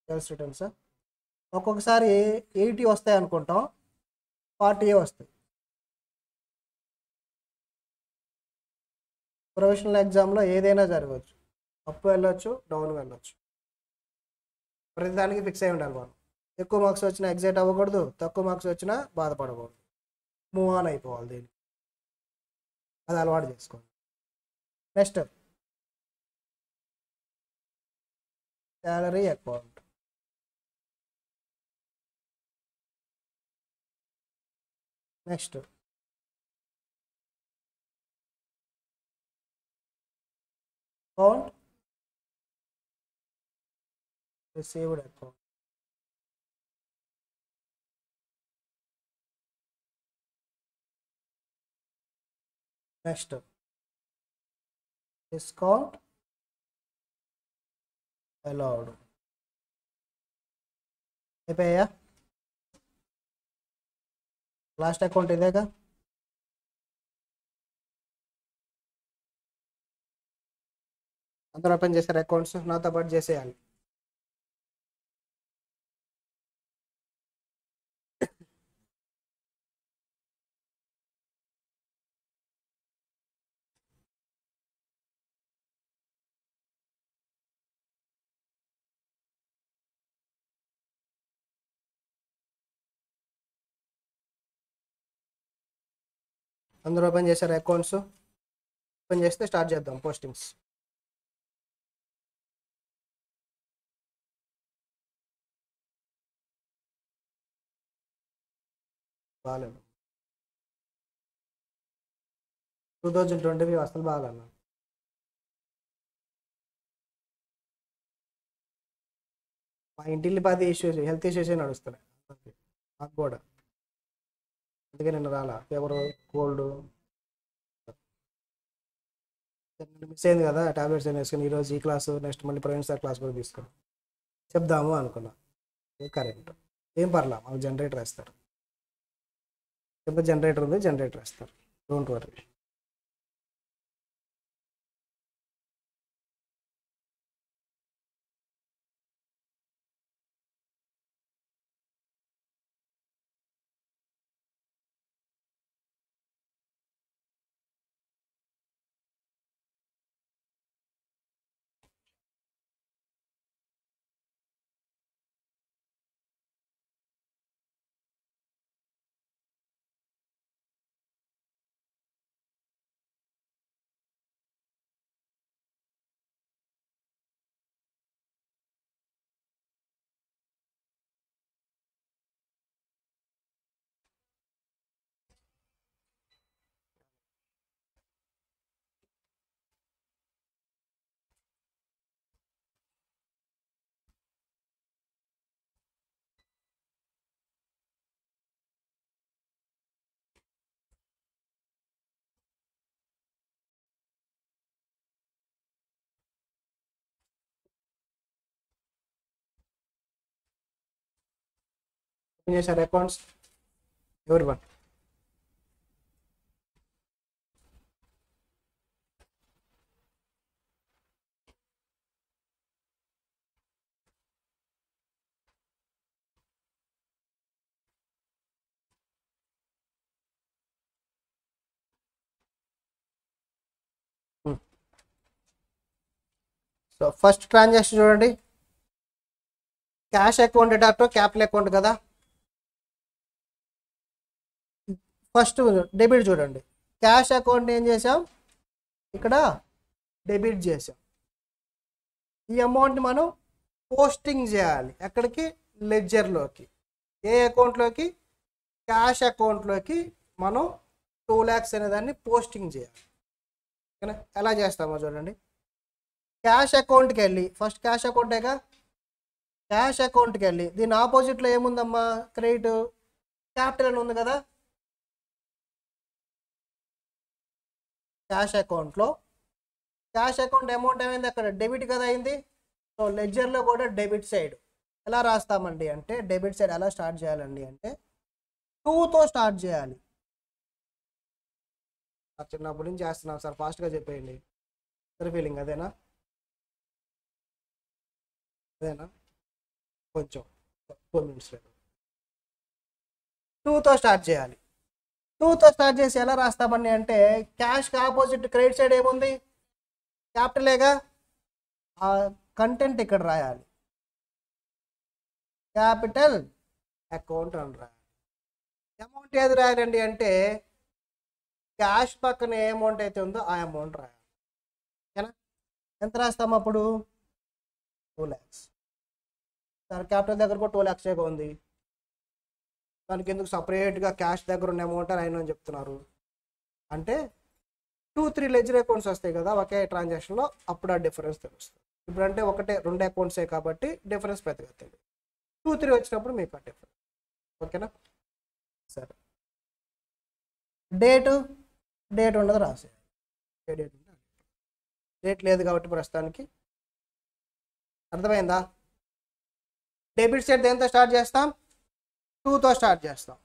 సెల్స్ రిటర్న్స్ ఒక్కొక్కసారి 80 వస్తాయి అనుకుంటాం, 40 వస్తాయి. ప్రొఫెషనల్ ఎగ్జామ్లో ఏదైనా జరగవచ్చు, అప్ వెళ్ళొచ్చు, డౌన్ వెళ్ళొచ్చు. ప్రతిదానికి ఫిక్స్ అయి ఉండాలి మనం. ఎక్కువ మార్క్స్ వచ్చినా ఎగ్జైట్ అవ్వకూడదు, తక్కువ మార్క్స్ వచ్చినా బాధపడకూడదు, మూవ్ ఆన్ అయిపోవాలి. దీనికి అది అలవాటు చేసుకోండి. Next salary account, next account received account, next discount allowed. అయిపోయా? లాస్ట్ అకౌంట్ ఇదేగా. అందరూ ఓపెన్ చేశారు అకౌంట్స్, నాతో పాటు చేసేయాలి. అందరూ ఓపెన్ చేశారు అకౌంట్స్? ఓపెన్ చేస్తే స్టార్ట్ చేద్దాం పోస్టింగ్స్. బాగాలేదు, 2020 అసలు బాగాలన్నా. మా ఇంటిల్లి 10 ఇష్యూస్, హెల్త్ ఇష్యూస్ నడుస్తున్నాయి నాకు కూడా. అందుకే నిన్న రాలా, ఫీవర్, కోల్డ్ మిస్ అయింది కదా. టాబ్లెట్స్ ఏం వేసుకుని ఈరోజు ఈ క్లాసు, నెక్స్ట్ మళ్ళీ ప్రవీణ్ సార్ క్లాస్ కూడా తీసుకుని చెప్దాము అనుకున్నా. కరెక్ట్, ఏం పర్లా, మాకు జనరేటర్ వేస్తారు. జనరేటర్ ఉంది, జనరేటర్ వేస్తారు, డోంట్ వరీ. ఓపెన్ చేశారు అకౌంట్స్ ఎవరి వన్. సో ఫస్ట్ ట్రాన్సాక్షన్ చూడండి, cash account data capital account కదా. ఫస్ట్ డెబిట్ చూడండి, క్యాష్ అకౌంట్ ఏం చేసాం, ఇక్కడ డెబిట్ చేసాం. ఈ అమౌంట్ని మనం పోస్టింగ్ చేయాలి ఎక్కడికి, లెడ్జర్లోకి. ఏ అకౌంట్లోకి, క్యాష్ అకౌంట్లోకి మనం 2 lakhs అనే దాన్ని పోస్టింగ్ చేయాలి. ఓకేనా, ఎలా చేస్తామో చూడండి. క్యాష్ అకౌంట్కి వెళ్ళి, ఫస్ట్ క్యాష్ అకౌంటేగా, క్యాష్ అకౌంట్కి వెళ్ళి దీని ఆపోజిట్లో ఏముందమ్మా, క్రెడిట్ క్యాపిటల్ అని ఉంది కదా. క్యాష్ అకౌంట్లో క్యాష్ అకౌంట్ అమౌంట్ ఏమైంది, అక్కడ డెబిట్ కదా అయింది. సో లెడ్జర్లో కూడా డెబిట్ సైడ్ ఎలా రాస్తామండి అంటే, డెబిట్ సైడ్ ఎలా స్టార్ట్ చేయాలండి అంటే 2తో స్టార్ట్ చేయాలి. చిన్నప్పటి నుంచి చేస్తున్నాం సార్, ఫాస్ట్గా చెప్పేయండి. ఇద్దరు ఫీలింగ్ అదేనా, అదేనా కొంచెం 4 minutes 2తో స్టార్ట్ చేయాలి. 2తో స్టార్ట్ చేసి ఎలా రాస్తామని అంటే, క్యాష్కి ఆపోజిట్ క్రెడిట్ సైడ్ ఏముంది, క్యాపిటలేగా. ఆ కంటెంట్ ఇక్కడ రాయాలి, క్యాపిటల్ అకౌంట్ అని రాయాలి. అమౌంట్ ఏది రాయాలండి అంటే, క్యాష్ పక్కన ఏ అమౌంట్ అయితే ఉందో ఆ అమౌంట్ రాయాలి. ఓకేనా, ఎంత రాస్తాం అప్పుడు, 2 lakhs. సార్ క్యాపిటల్ దగ్గర కూడా 2 lakhs ఉంది, దానికి ఎందుకు సపరేట్గా క్యాష్ దగ్గర ఉన్న అమౌంట్ అని ఆయన చెప్తున్నారు అంటే, 2-3 లెడ్జర్ అకౌంట్స్ వస్తాయి కదా ఒకే ట్రాన్సాక్షన్లో, అప్పుడు ఆ డిఫరెన్స్ తెలుస్తుంది. ఇప్పుడు అంటే 2 అకౌంట్సే కాబట్టి డిఫరెన్స్ పెద్దగా తెలియదు. 2-3 వచ్చినప్పుడు మీకు ఆ డిఫరెన్స్. ఓకేనా, సరే. డేట్ ఉండదు రాసేయాలి, డేట్ లేదు కాబట్టి ప్రస్తుతానికి. అర్థమైందా. డెబిట్ సైడ్ దేంతో స్టార్ట్ చేస్తాం, 2తో స్టార్ట్ చేస్తాం.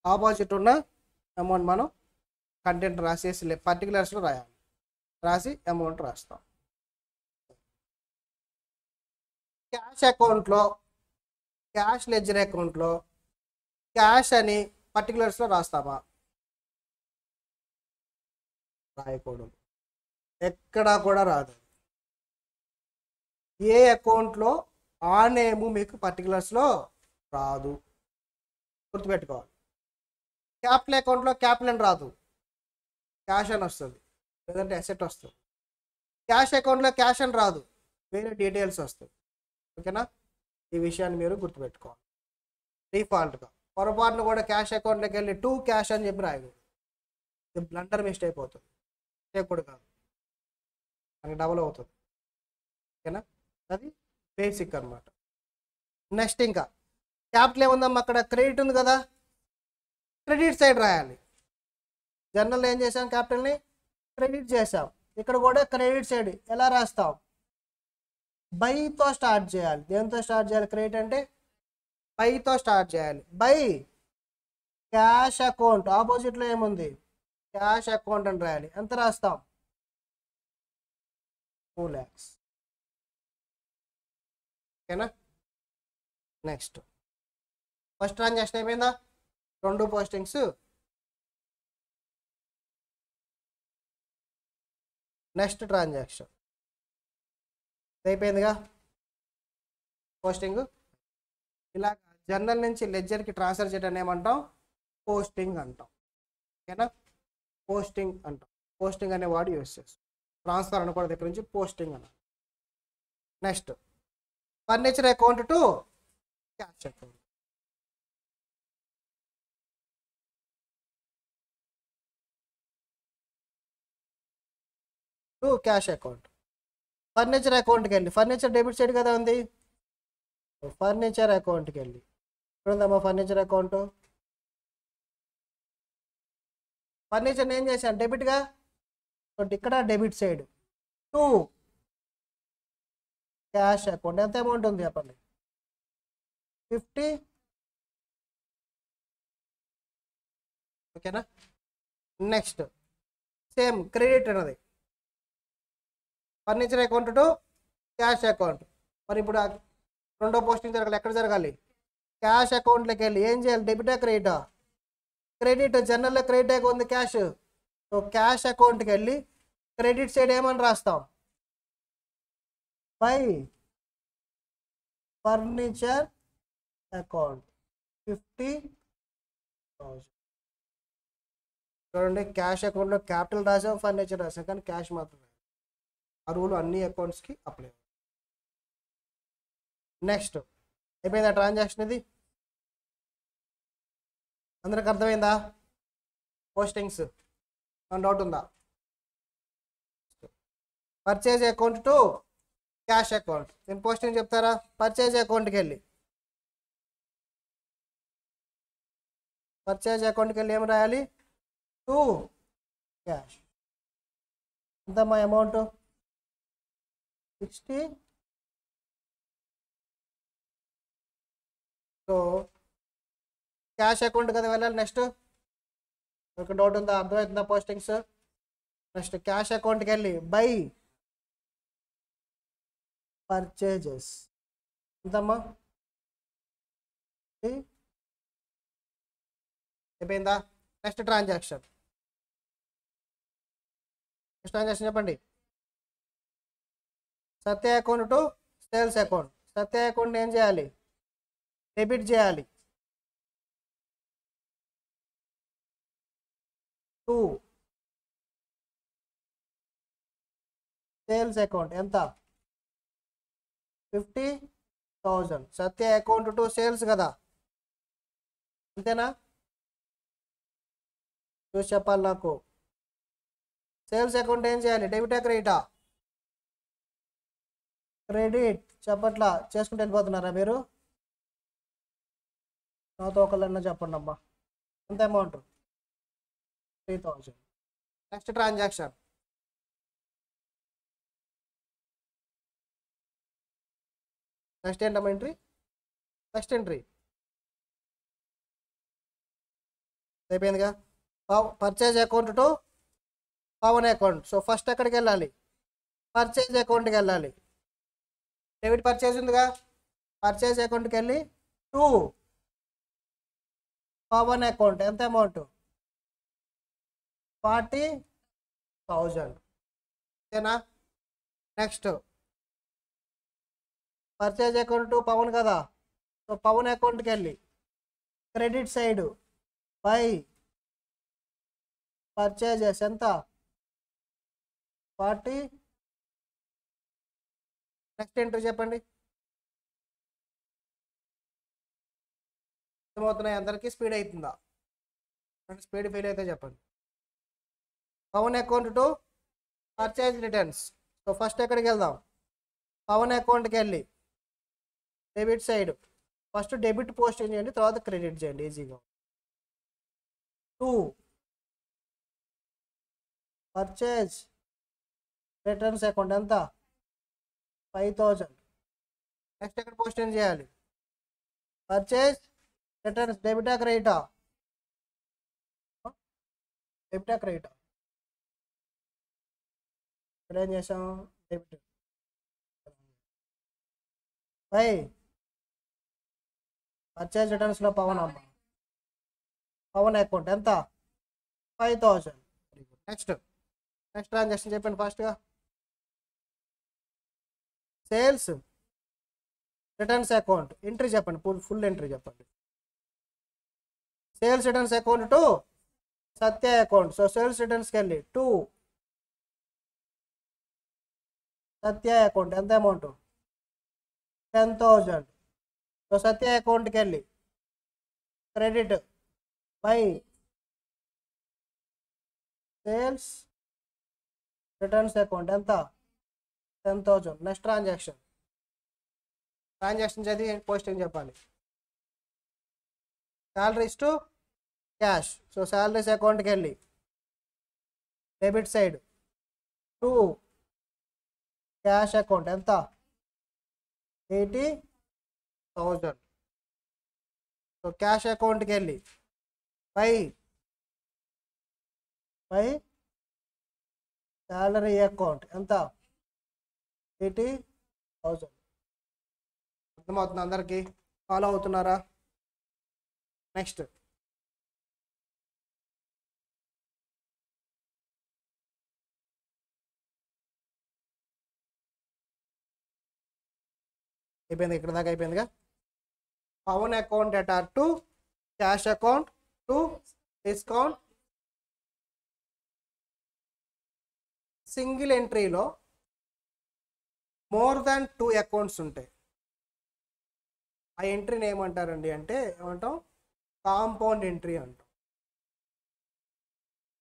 ఆపోజిట్ ఉన్న అమౌంట్ మనం కంటెంట్ రాసేసి పర్టికులర్స్లో రాయాలి, రాసి అమౌంట్ రాస్తాం. క్యాష్ అకౌంట్లో, క్యాష్ లెడ్జర్ అకౌంట్లో క్యాష్ అని పర్టికులర్స్లో రాస్తామా, రాయకూడదు, ఎక్కడా కూడా రాదు. ఏ అకౌంట్లో ఆ నేము మీకు పర్టికులర్స్లో రాదు, గుర్తుపెట్టుకోవాలి. క్యాపిటల్ అకౌంట్లో క్యాపిటల్ అని రాదు, క్యాష్ అని వస్తుంది, లేదంటే అసెట్ వస్తుంది. క్యాష్ అకౌంట్లో క్యాష్ అని రాదు, వేరే డీటెయిల్స్ వస్తాయి. ఓకేనా, ఈ విషయాన్ని మీరు గుర్తుపెట్టుకోవాలి. డిఫాల్ట్గా పొరపాటును కూడా క్యాష్ అకౌంట్లోకి వెళ్ళి 2 క్యాష్ అని చెప్పి రాయకూడదు, ఇది బ్లండర్ మిస్టేక్ అవుతుంది, మిస్టేక్ కాదు, మనకి డబుల్ అవుతుంది. ఓకేనా, అది బేసిక్ అనమాట. నెక్స్ట్ ఇంకా క్యాపిటల్ ఏముందమ్మా, అక్కడ క్రెడిట్ ఉంది కదా, క్రెడిట్ సైడ్ రాయాలి. జనరల్ ఏం చేసాం, క్యాపిటల్ని క్రెడిట్ చేసాం, ఇక్కడ కూడా క్రెడిట్ సైడ్ ఎలా రాస్తాం, బైతో స్టార్ట్ చేయాలి. దేంతో స్టార్ట్ చేయాలి, క్రెడిట్ అంటే బైతో స్టార్ట్ చేయాలి. బై క్యాష్ అకౌంట్ ఆపోజిట్లో ఏముంది, క్యాష్ అకౌంట్ అని రాయాలి. ఎంత రాస్తాం, 2 lakhs. ఓకేనా, నెక్స్ట్ ఫస్ట్ ట్రాన్సాక్షన్ అయిపోయిందా, 2 పోస్టింగ్స్. నెక్స్ట్ ట్రాన్సాక్షన్ అయిపోయిందిగా, పోస్టింగ్. ఇలా జర్నల్ నుంచి లెడ్జర్కి ట్రాన్స్ఫర్ చేయడం ఏమంటాం, పోస్టింగ్ అంటాం. ఓకేనా, పోస్టింగ్ అంటాం. పోస్టింగ్ అనే వాడు యూజ్ చేస్తాం, ట్రాన్స్ఫర్ అనకూడదు, దగ్గర నుంచి పోస్టింగ్ అన్న. Next furniture account to cash account. Cash account. Furniture అకౌంట్కి వెళ్ళి, ఫర్నిచర్ డెబిట్ సైడ్ కదా ఉంది, ఫర్నిచర్ అకౌంట్కి వెళ్ళి చూడందమ్మా, ఫర్నిచర్ అకౌంట్. ఫర్నిచర్ ఏం చేశాను, డెబిట్గా, ఇక్కడ డెబిట్ సైడ్ 2 క్యాష్ అకౌంట్. ఎంత అమౌంట్ ఉంది చెప్పండి, 50. ఓకేనా. నెక్స్ట్ సేమ్ క్రెడిట్ అన్నది furniture account to cash account. మరి ఇప్పుడు రెండో పోస్టింగ్ జరగాలి, ఎక్కడ జరగాలి? క్యాష్ అకౌంట్లోకి వెళ్ళి ఏం చేయాలి? డెబిటా క్రెడిటా? క్రెడిట్. జనరల్లో క్రెడిట్ అకౌంట్ ఉంది, క్యాష్. సో క్యాష్ అకౌంట్కి వెళ్ళి క్రెడిట్ సైడ్ ఏమని రాస్తాం? By furniture account 50,000. చూడండి, క్యాష్ అకౌంట్లో క్యాపిటల్ రాసాం, ఫర్నిచర్ రాసాం, కానీ క్యాష్ మాత్రమే. ఆ రూల్ అన్ని అకౌంట్స్కి అప్లై. నెక్స్ట్ అయిపోయిందా ట్రాన్సాక్షన్? ఇది అందరికి అర్థమైందా? పోస్టింగ్స్ ఏమైనా డౌట్ ఉందా? Purchase account to cash account. నేను పోస్టింగ్ చెప్తారా? పర్చేజ్ అకౌంట్కి వెళ్ళి ఏం రాయాలి? To cash. ఎంతమ్మా అమౌంట్? 60. సో క్యాష్ అకౌంట్ కదా వెళ్ళాలి. నెక్స్ట్ ఒక డౌట్ ఉందా? అర్థమవుతుందా పోస్టింగ్స్? నెక్స్ట్ క్యాష్ అకౌంట్కి వెళ్ళి బై పర్చేజెస్. ఎంతమ్మా? అయిపోయిందా? నెక్స్ట్ ట్రాన్సాక్షన్ చెప్పండి. Satya account to sales account. Satya account ఏం చేయాలి? డెబిట్ చేయాలి టు సేల్స్ అకౌంట్. ఎంత? 50,000. సత్య అకౌంట్ టు సేల్స్ కదా, అంతేనా? చూసి చెప్పాలి నాకు. సేల్స్ అకౌంట్ ఏం చేయాలి? డెబిటా క్రెడిటా? క్రెడిట్. చెప్పట్లా, చేసుకుంటూ వెళ్ళిపోతున్నారా మీరు? నాతో ఒకళ్ళన్నా చెప్పండి అమ్మా. ఎంత అమౌంట్? 3,000. Next transaction. నెక్స్ట్ ఏంటమ్మా ఎంట్రీ? నెక్స్ట్ ఎంట్రీ అయిపోయిందిగా. Purchase account to Pawan account. So first ఎక్కడికి వెళ్ళాలి? పర్చేజ్ అకౌంట్కి వెళ్ళాలి. డెబిట్ పర్చేజ్ ఉందిగా, పర్చేజ్ అకౌంట్కి వెళ్ళి టు పవన్ అకౌంట్. ఎంత అమౌంట్? 40,000. ఓకేనా. Next purchase account to Pawan కదా, సో పవన్ అకౌంట్కి వెళ్ళి క్రెడిట్ సైడ్ బై పర్చేజెస్. ఎంత? 40. నెక్స్ట్ ఎంట్రీ చెప్పండి. ఏమవుతున్నాయి అందరికీ? స్పీడ్ అవుతుందా? స్పీడ్ ఫెయిల్ అయితే చెప్పండి. Pawan account to purchase returns. So first ఎక్కడికి వెళ్దాం? పవన్ అకౌంట్కి వెళ్ళి debit side first debit post చేయండి, తర్వాత క్రెడిట్ చేయండి, ఈజీగా. To purchase returns account. ఎంత? 5,000. నెక్స్ట్ ఎక్కడ పోస్ట్ చేయాలి? Purchase returns. డెబిటా క్రెడిటా? డెబిటా క్రెడిటా? ఇక్కడ ఏం చేసాం? డెబిట్. బై పర్చేజ్ రిటర్న్స్లో పవన్ అమ్మ, పవన్ అకౌంట్. ఎంత? 5,000. నెక్స్ట్ ట్రాన్సాక్షన్ చెప్పండి ఫాస్ట్గా. సేల్స్ రిటర్న్స్ అకౌంట్ ఎంట్రీ చెప్పండి, ఫుల్ ఎంట్రీ చెప్పండి. Sales returns account to Satya account. So sales రిటర్న్స్కి వెళ్ళి టు సత్య అకౌంట్. ఎంత అమౌంట్? 10,000. సో సత్య అకౌంట్కి వెళ్ళి credit by sales returns account. ఎంత? 10,000. నెక్స్ట్ ట్రాన్సాక్షన్ చదివి పోస్టింగ్ చెప్పాలి. Salaries to cash. So salaries అకౌంట్కి వెళ్ళి debit side to cash account. ఎంత? 80,000. సో క్యాష్ అకౌంట్కి వెళ్ళి బై శాలరీ అకౌంట్ ఎంత 80,000. అర్థమవుతుంది అందరికీ? ఫాలో అవుతున్నారా? నెక్స్ట్ అయిపోయింది, ఇక్కడ దాకా అయిపోయిందిగా. Pawan account data to cash account to discount. Single ఎంట్రీలో మోర్ దాన్ 2 అకౌంట్స్ ఉంటాయి. ఆ ఎంట్రీని ఏమంటారండి అంటే ఏమంటాం? కాంపౌండ్ ఎంట్రీ అంటాం.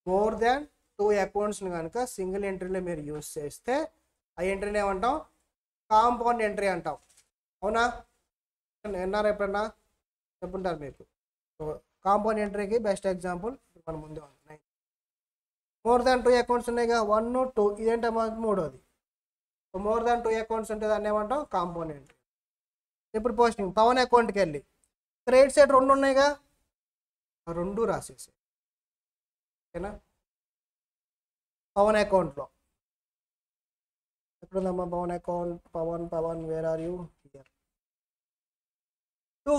మోర్ దాన్ 2 అకౌంట్స్ని కనుక సింగిల్ ఎంట్రీలో మీరు యూజ్ చేస్తే ఆ ఎంట్రీని ఏమంటాం? కాంపౌండ్ ఎంట్రీ అంటాం. అవునా? విన్నారా ఎప్పుడన్నా? చెప్పుంటారు మీకు. సో కాంపౌండ్ ఎంట్రీకి బెస్ట్ ఎగ్జాంపుల్ మన ముందు ఉన్నాయి. మోర్ దాన్ 2 అకౌంట్స్ ఉన్నాయిగా, 1, 2. ఇదేంటమ్మా? మూడోది. సో మోర్ దాన్ 2 అకౌంట్స్ ఉంటే దాన్ని ఏమంటాం? Compound entry. ఇప్పుడు పోస్టింగ్ పవన్ అకౌంట్కి వెళ్ళి క్రెడిట్ సైడ్ 2 ఉన్నాయిగా, 2 రాసేసి. ఓకేనా? పవన్ అకౌంట్లో ఎప్పుడుందమ్మా Pawan account? Pawan where are you? Here. 2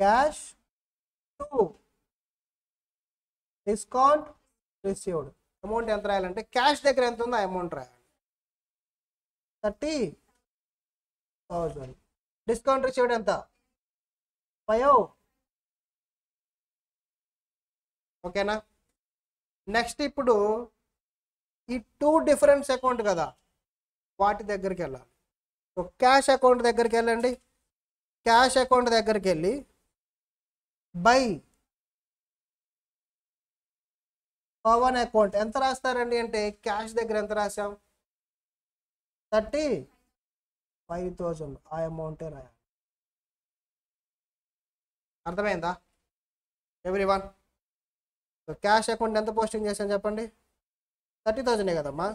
cash, 2 discount received. Amount ఎంత రాయాలంటే క్యాష్ దగ్గర ఎంత ఉందో ఆ అమౌంట్ రాయాలి, 30,000. డిస్కౌంట్ రిసీవ్డ్ ఎంత? 5. ఓకేనా? నెక్స్ట్ ఇప్పుడు ఈ 2 డిఫరెన్స్ అకౌంట్ కదా, వాటి దగ్గరికి వెళ్ళాలి. సో క్యాష్ అకౌంట్ దగ్గరికి వెళ్ళండి. క్యాష్ అకౌంట్ దగ్గరికి వెళ్ళి బై పవన్ అకౌంట్ ఎంత రాస్తారండి అంటే క్యాష్ దగ్గర ఎంత రాసాం? 35,000. ఆ అమౌంటే రాయాలి. అర్థమైందా ఎవ్రీవన్? సో క్యాష్ అకౌంట్ ఎంత పోస్టింగ్ చేశాను చెప్పండి? 30,000 కదమ్మా.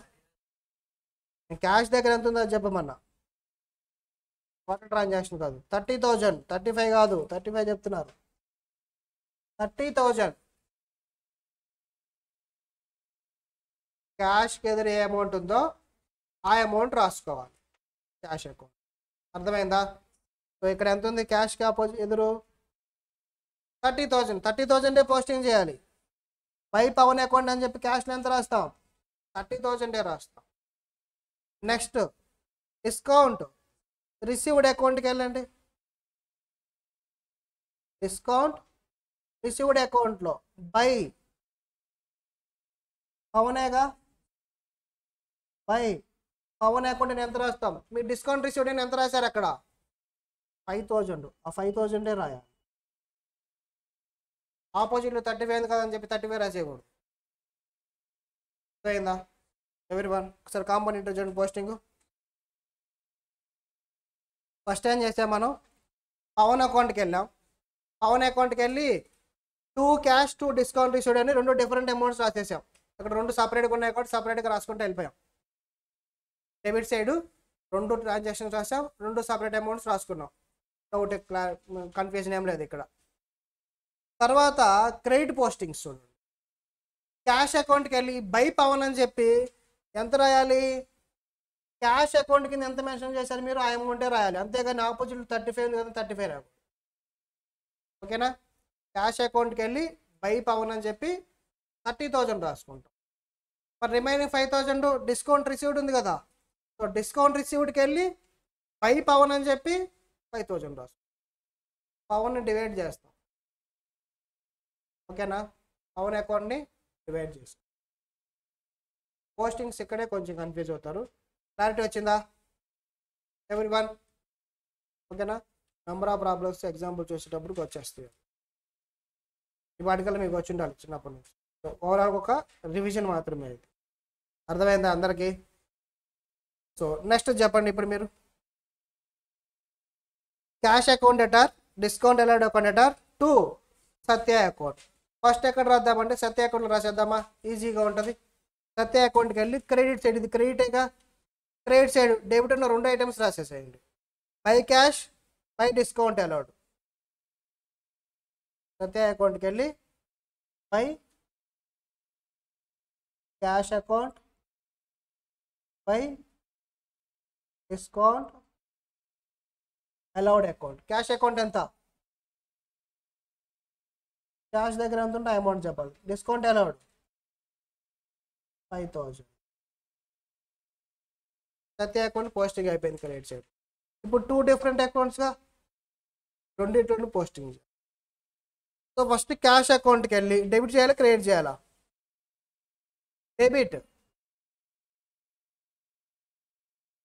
క్యాష్ దగ్గర ఎంత ఉందో చెప్పమన్నా. ఒక ట్రాన్సాక్షన్ కాదు, 30,000. 35 కాదు, 35 చెప్తున్నారు. 30,000 క్యాష్కి ఎదురు ఏ అమౌంట్ ఉందో ఆ అమౌంట్ రాసుకోవాలి క్యాష్ అకౌంట్. అర్థమైందా? సో ఇక్కడ ఎంత ఉంది క్యాష్కి ఎదురు? 30,000. 30,000 పోస్టింగ్ చేయాలి. బై పవన్ అకౌంట్ అని చెప్పి క్యాష్లో ఎంత రాస్తాం? 30,000 రాస్తాం. నెక్స్ట్ డిస్కౌంట్ రిసీవ్డ్ అకౌంట్కి వెళ్ళండి. డిస్కౌంట్ రిసీవ్డ్ అకౌంట్లో బై పవనేగా, బై పవన్ అకౌంట్ ఎంత రాస్తాం? మీరు డిస్కౌంట్ రిసీవ్డ్ అని ఎంత రాశారు అక్కడ? 5,000. ఆ 5,000 రాయాలి. ఆపోజిట్లో 35 కదని చెప్పి 35 రాసేయకూడదు. అయిందా ఎవ్రీవన్? ఒకసారి కాంపౌండ్ చూడండి పోస్టింగ్. ఫస్ట్ ఏం చేసాం మనం? పవన్ అకౌంట్కి వెళ్ళాం. పవన్ అకౌంట్కి వెళ్ళి 2 క్యాష్ 2 డిస్కౌంట్ రిసీవ్డ్ అని 2 డిఫరెంట్ అమౌంట్స్ రాసేసాం. ఇక్కడ 2 సపరేట్గా ఉన్నాయి కాబట్టి సపరేట్గా రాసుకుంటూ వెళ్ళిపోయాం. డెబిట్ సైడ్ 2 ట్రాన్సాక్షన్స్ రాసాం, 2 సపరేట్ అమౌంట్స్ రాసుకున్నాం. ఒకటి కన్ఫ్యూజన్ ఏం లేదు ఇక్కడ. తర్వాత క్రెడిట్ పోస్టింగ్స్ చూడండి. క్యాష్ అకౌంట్కి వెళ్ళి బై పవన్ అని చెప్పి ఎంత రాయాలి? క్యాష్ అకౌంట్ కింద ఎంత మెన్షన్ చేశారు మీరు ఆ అమౌంటే రాయాలి. అంతేగాని ఆపోజిట్ 35 కదా 35 రాయాలి. ఓకేనా? క్యాష్ అకౌంట్కి వెళ్ళి బై పవన్ అని చెప్పి 30,000 రాసుకుంటాం. మరి రిమైనింగ్ 5,000 డిస్కౌంట్ రిసీవ్డ్ ఉంది కదా, సో డిస్కౌంట్ రిసీవ్డ్కి వెళ్ళి బై పవన్ అని చెప్పి 5,000 రాసుకుంటాం. పవన్ని డివైడ్ చేస్తాం. ఓకేనా? పవన్ అకౌంట్ని డివైడ్ చేస్తాం. పోస్టింగ్స్ ఇక్కడే కొంచెం కన్ఫ్యూజ్ అవుతారు. క్లారిటీ వచ్చిందా ఎవ్రీవన్? ఓకేనా? నెంబర్ ఆఫ్ ప్రాబ్లమ్స్ ఎగ్జాంపుల్ చూసేటప్పుడు వచ్చేస్తాయి. ఈ వాటికల్లా మీకు వచ్చి ఉండాలి చిన్నప్పటి నుంచి. సో ఓవరాల్ ఒక రివిజన్ మాత్రమే ఇది. అర్థమైందా అందరికీ? సో నెక్స్ట్ చెప్పండి ఇప్పుడు మీరు. Cash account debtor, discount allowed account debtor to Satya account. First ఎక్కడ రాద్దామంటే సత్య అకౌంట్లో రాసేద్దామా, ఈజీగా ఉంటుంది. సత్య అకౌంట్కి వెళ్ళి క్రెడిట్ సైడ్, ఇది క్రెడిటేగా, క్రెడిట్ సైడ్ డెబిట్ ఉన్న 2 ఐటమ్స్ రాసేసేయండి. By cash, by discount allowed. Satya అకౌంట్కి వెళ్ళి by cash account by discount allowed account. Cash account ఎంత, క్యాష్ దగ్గర ఎంత ఉంటే అమౌంట్ చెప్పాలి. Discount allowed 5000. Satya account posting అయిపోయింది క్రెడిట్ సైడ్. ఇప్పుడు 2 డిఫరెంట్ అకౌంట్స్గా రెండింటిని పోస్టింగ్. సో ఫస్ట్ క్యాష్ అకౌంట్కి వెళ్ళి డెబిట్ చేయాలా క్రెడిట్ చేయాలా? డెబిట్.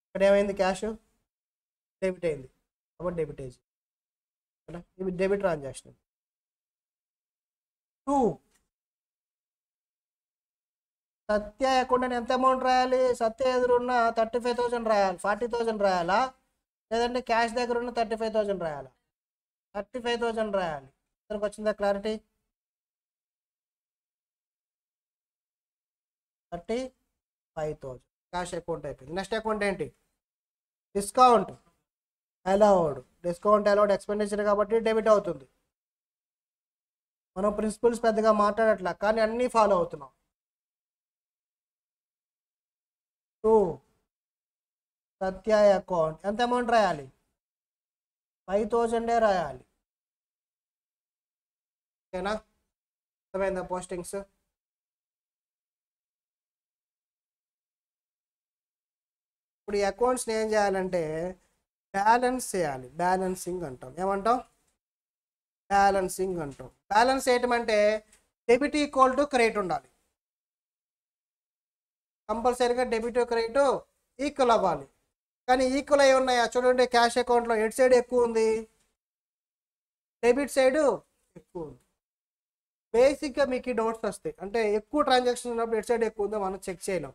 ఇక్కడ ఏమైంది, క్యాష్ డెబిట్ అయింది కాబట్టి డెబిట్ అయింది. ఇవి డెబిట్ ట్రాన్సాక్షన్. 2 సత్య అకౌంట్ అని ఎంత అమౌంట్ రాయాలి? సత్య ఎదురున్న 35,000 రాయాలి, 40,000 రాయాలా, లేదంటే క్యాష్ దగ్గర ఉన్న 35,000 రాయాలా? 35,000 రాయాలి. ఇద్దరికి వచ్చిందా క్లారిటీ? 35,000 క్యాష్ అకౌంట్ అయిపోయింది. నెక్స్ట్ అకౌంట్ ఏంటి? Discount allowed. Discount allowed expenditure కాబట్టి డెబిట్ అవుతుంది. మనం ప్రిన్సిపల్స్ పెద్దగా మాట్లాడట్లా కానీ అన్నీ ఫాలో అవుతున్నాం. 2 సత్య అకౌంట్ ఎంత అమౌంట్ రాయాలి? 5,000 రాయాలి. ఓకేనా, అర్థమైందా పోస్టింగ్స్? ఇప్పుడు ఈ అకౌంట్స్ని ఏం చేయాలంటే బ్యాలెన్స్ చేయాలి. బ్యాలెన్సింగ్ అంటాం. ఏమంటాం? బ్యాలెన్సింగ్ అంటాం. బ్యాలెన్స్ చేయటం అంటే డెబిట్ ఈక్వల్ టు క్రెడిట్ ఉండాలి. కంపల్సరీగా డెబిట్ క్రెడిట్ ఈక్వల్ అవ్వాలి. కానీ ఈక్వల్ అయి ఉన్నాయా చూడండి, క్యాష్ అకౌంట్లో ఎడ్ సైడ్ ఎక్కువ ఉంది, డెబిట్ సైడ్ ఎక్కువ ఉంది. బేసిక్గా మీకు ఈ డౌట్స్ వస్తాయి. అంటే ఎక్కువ ట్రాన్సాక్షన్ ఉన్నప్పుడు ఎడ్ సైడ్ ఎక్కువ ఉందో మనం చెక్ చేయలేం.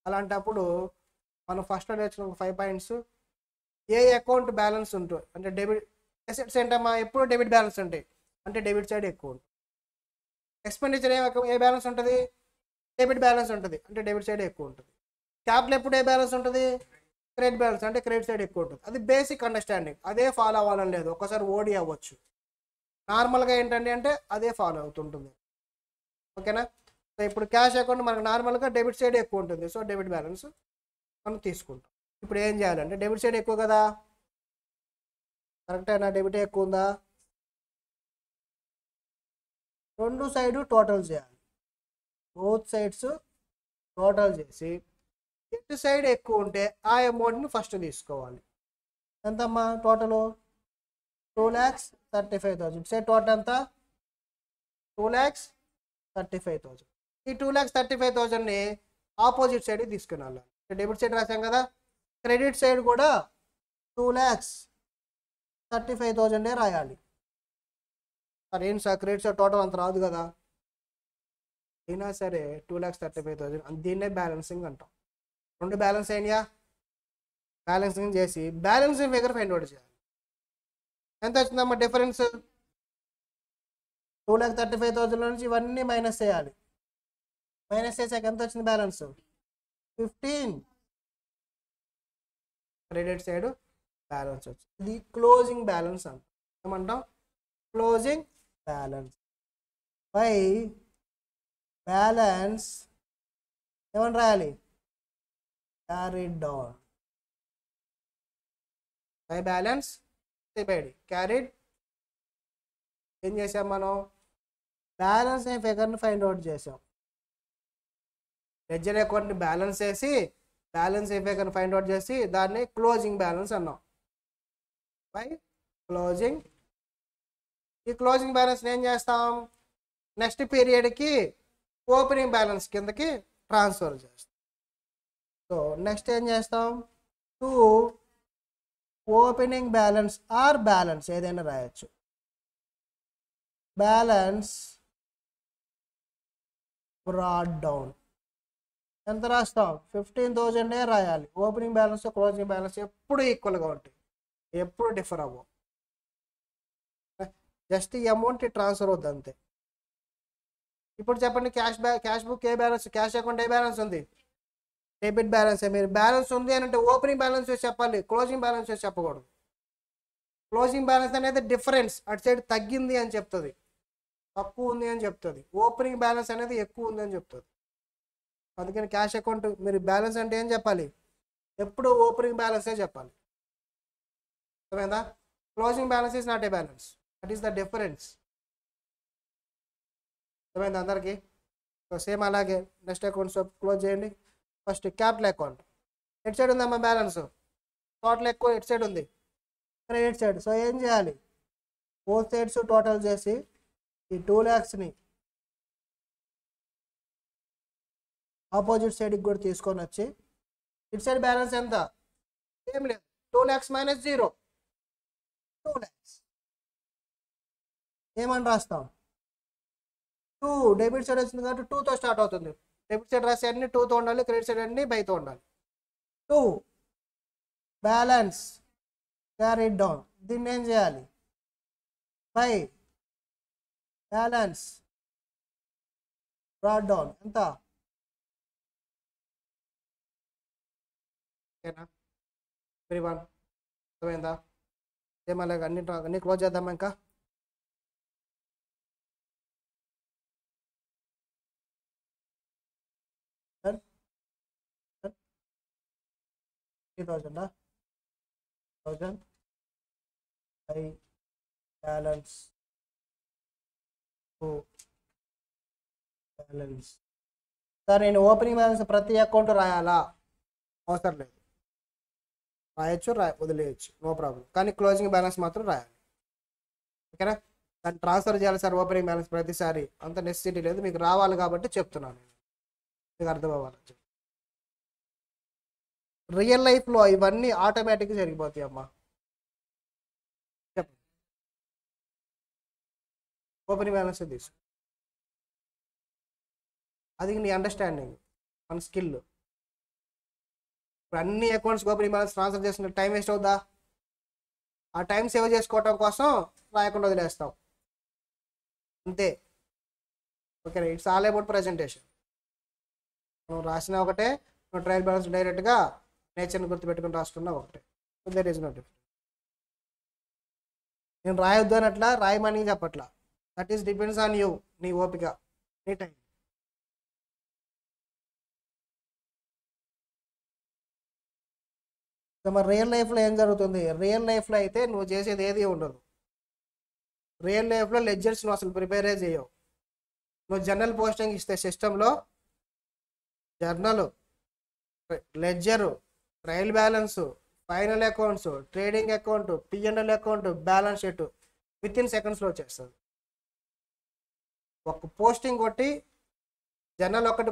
అలాంటప్పుడు మనం ఫస్ట్లో నేర్చుకున్న 5 పాయింట్స్. ఏ అకౌంట్ బ్యాలెన్స్ ఉంటుంది అంటే డెబిట్ అసెట్స్ ఏంటమ్మా, ఎప్పుడు డెబిట్ బ్యాలెన్స్ ఉంటాయి అంటే డెబిట్ సైడ్ ఎక్కువ ఉంటుంది. ఎక్స్పెండిచర్ ఏ బ్యాలెన్స్ ఉంటుంది? డెబిట్ బ్యాలెన్స్ ఉంటుంది అంటే డెబిట్ సైడ్ ఎక్కువ ఉంటుంది. క్యాపిటల్ ఎప్పుడు ఏ బ్యాలెన్స్ ఉంటుంది? క్రెడిట్ బ్యాలెన్స్ అంటే క్రెడిట్ సైడ్ ఎక్కువ ఉంటుంది. అది బేసిక్ అండర్స్టాండింగ్. అదే ఫాలో అవ్వాలని లేదు, ఒకసారి ఓడి అవ్వచ్చు. నార్మల్గా ఏంటండి అంటే అదే ఫాలో అవుతుంటుంది. ఓకేనా? సో ఇప్పుడు క్యాష్ అకౌంట్ మనకు నార్మల్గా డెబిట్ సైడ్ ఎక్కువ ఉంటుంది. సో డెబిట్ బ్యాలెన్స్ మనం తీసుకుంటాం. ఇప్పుడు ఏం చేయాలంటే డెబిట్ సైడ్ ఎక్కువ కదా, కరెక్టేనా? డెబిట్ ఎక్కువ ఉందా? రెండు సైడు టోటల్ చేయాలి. బోత్ సైడ్స్ టోటల్ చేసి ఎటు సైడ్ ఎక్కువ ఉంటే ఆ అమౌంట్ని ఫస్ట్ తీసుకోవాలి. ఎంతమ్మా టోటల్? 2,35,000. సైడ్ టోటల్ ఎంత? 2,35,000. ఈ 2,35,000ని ఆపోజిట్ సైడ్ తీసుకుని వెళ్ళాలి. డెబిట్ సైడ్ రాసాం కదా, క్రెడిట్ సైడ్ కూడా 2,35,000 రాయాలి. సరే ఏంటి సార్ క్రెడిట్ సైడ్ టోటల్ అంత రాదు కదా, అయినా సరే 2,35,000 దీన్నే బ్యాలెన్సింగ్ అంటాం. రెండు బ్యాలెన్స్ అయినాయా? బ్యాలెన్సింగ్ చేసి బ్యాలెన్సింగ్ ఫిగర్ ఫైండ్ అవుట్ చేయాలి. ఎంత వచ్చిందమ్మా డిఫరెన్స్? 2,35,000 నుంచి ఇవన్నీ మైనస్ చేయాలి. మైనస్ చేసాక ఎంత వచ్చింది బ్యాలెన్స్? 15. క్రెడిట్ సైడ్ బ్యాలెన్స్ వచ్చింది. ఇది క్లోజింగ్ బ్యాలెన్స్ అంటాం. ఏమంటాం? Closing balance. బై బ్యాలెన్స్ ఏమని రాయాలి? Carried down. By balance divide carried. ఏం చేసాం మనం? బ్యాలెన్స్ అనే ఫిగర్ని ఫైండ్ అవుట్ చేసాం. లెడ్జర్ అకౌంట్ని బ్యాలెన్స్ చేసి బ్యాలెన్స్ ఏ ఫిగర్ని ఫైండ్ అవుట్ చేసి దాన్ని క్లోజింగ్ బ్యాలెన్స్ అన్నాం. By closing. ఈ క్లోజింగ్ బ్యాలెన్స్ని ఏం చేస్తాం? నెక్స్ట్ పీరియడ్కి ఓపెనింగ్ బ్యాలెన్స్ కిందకి ట్రాన్స్ఫర్ చేస్తాం. సో నెక్స్ట్ ఏం చేస్తాం? To opening balance or balance ఏదైనా రాయొచ్చు. Balance broad down. ఎంత రాస్తాం? 15,000 రాయాలి. ఓపెనింగ్ బ్యాలెన్స్ క్లోజింగ్ బ్యాలెన్స్ ఎప్పుడు ఈక్వల్గా ఉంటాయి, ఎప్పుడు డిఫర్ అవ్వవు. జస్ట్ ఈ అమౌంట్ ట్రాన్స్ఫర్ అవుద్ది అంతే. ఇప్పుడు చెప్పండి, క్యాష్ బుక్ ఏ బ్యాలెన్స్, క్యాష్ అకౌంట్ ఏ బ్యాలెన్స్ ఉంది? Debit balance. మీరు బ్యాలెన్స్ ఉంది అని అంటే ఓపెనింగ్ బ్యాలెన్స్ చేసి చెప్పాలి, క్లోజింగ్ బ్యాలెన్స్ చేసి చెప్పకూడదు. క్లోజింగ్ బ్యాలెన్స్ అనేది డిఫరెన్స్, అటు సైడ్ తగ్గింది అని చెప్తుంది. తక్కువ ఉంది అని చెప్తుంది, ఓపెనింగ్ బ్యాలెన్స్ అనేది ఎక్కువ ఉంది అని చెప్తుంది. అందుకని క్యాష్ అకౌంట్ మీరు బ్యాలెన్స్ అంటే ఏం చెప్పాలి, ఎప్పుడు ఓపెనింగ్ బ్యాలెన్సే చెప్పాలి. అర్థమైందా? Closing balance is not a balance, that is the difference. అర్థమైందా అందరికీ? సో సేమ్ అలాగే నెక్స్ట్ అకౌంట్స్ క్లోజ్ చేయండి. First capital account, at side ఉందమ్మా బ్యాలెన్స్, టోటల్ ఎక్కువ ఎట్ సైడ్ ఉంది, క్రెడిట్ సైడ్. సో ఏం చేయాలి, బోత్ సైడ్స్ టోటల్ చేసి ఈ 2 lakhsని ఆపోజిట్ సైడ్కి కూడా తీసుకొని వచ్చి ఇట్ సైడ్ బ్యాలెన్స్ ఎంత, ఏం లేదు, 2 lakhs - 0, 2 lakhs. ఏమని రాస్తాం, 2 డెబిట్ సైడ్ వచ్చింది కాబట్టి 2తో స్టార్ట్ అవుతుంది. డెబిట్ సైడ్ రాసి అన్ని 2తో ఉండాలి, క్రెడిట్ సైడ్ అన్ని బైతో ఉండాలి. 2 బ్యాలెన్స్ క్యారీడ్ డౌన్, దీన్ని ఏం చేయాలి, బై బ్యాలెన్స్ బ్రాట్ డౌన్. ఎంత, ఓకేనా ఎవ్రీవన్? అర్థమైందా? ఏమన్నా అన్ని క్లోజ్ చేద్దామా ఇంకా? Sir 3000 1000 by balance balance. Sir నేను ఓపెనింగ్ బ్యాలెన్స్ ప్రతి అకౌంట్ రాయాలా? అవసరం లేదు, రాయొచ్చు వదిలేయచ్చు, నో ప్రాబ్లం. కానీ క్లోజింగ్ బ్యాలెన్స్ మాత్రం రాయాలి, ఓకేనా? దాన్ని ట్రాన్స్ఫర్ చేయాలి సార్ ఓపెనింగ్ బ్యాలెన్స్ ప్రతిసారి, అంత నెసెసిటీ లేదు, మీకు రావాలి కాబట్టి చెప్తున్నాను, మీకు అర్థం అవ్వాలి. రియల్ లైఫ్లో ఇవన్నీ ఆటోమేటిక్గా జరిగిపోతాయి అమ్మా. చెప్పండి, ఓపెనింగ్ బ్యాలెన్స్ తీసు, అది నీ అండర్స్టాండింగ్, మన స్కిల్. ఇప్పుడు అన్ని అకౌంట్స్ ఓపెనింగ్ బ్యాలెన్స్ ట్రాన్స్ఫర్ చేసిన టైం వేస్ట్ అవుద్దా? ఆ టైం సేవ్ చేసుకోవటం కోసం రాయకుండా వదిలేస్తాం, అంతే. ఓకేనా? It's all about presentation. నువ్వు రాసిన ఒకటే, నువ్వు ట్రయల్ బ్యాలెన్స్ డైరెక్ట్గా నేచర్ని గుర్తుపెట్టుకుని రాసుకున్నా ఒకటే, దట్ ఈస్ నాట్ డిఫరెంట్. నేను రాయొద్దు అనట్లా, రాయమని చెప్పట్లా, that is depends on you, నీ ఓపిక, నీ టైం. మరి రియల్ లైఫ్లో ఏం జరుగుతుంది, రియల్ లైఫ్లో అయితే నువ్వు చేసేది ఏది ఉండదు. రియల్ లైఫ్లో లెడ్జర్స్ నువ్వు అసలు ప్రిపేరే చేయవు. నువ్వు జర్నల్ పోస్టింగ్ ఇస్తే సిస్టంలో journal, ledger, trial balance, final accounts, trading account, P&L account, balance sheet with in సెకండ్స్లో వచ్చేస్తుంది. ఒక పోస్టింగ్ కొట్టి జర్నల్ ఒకటి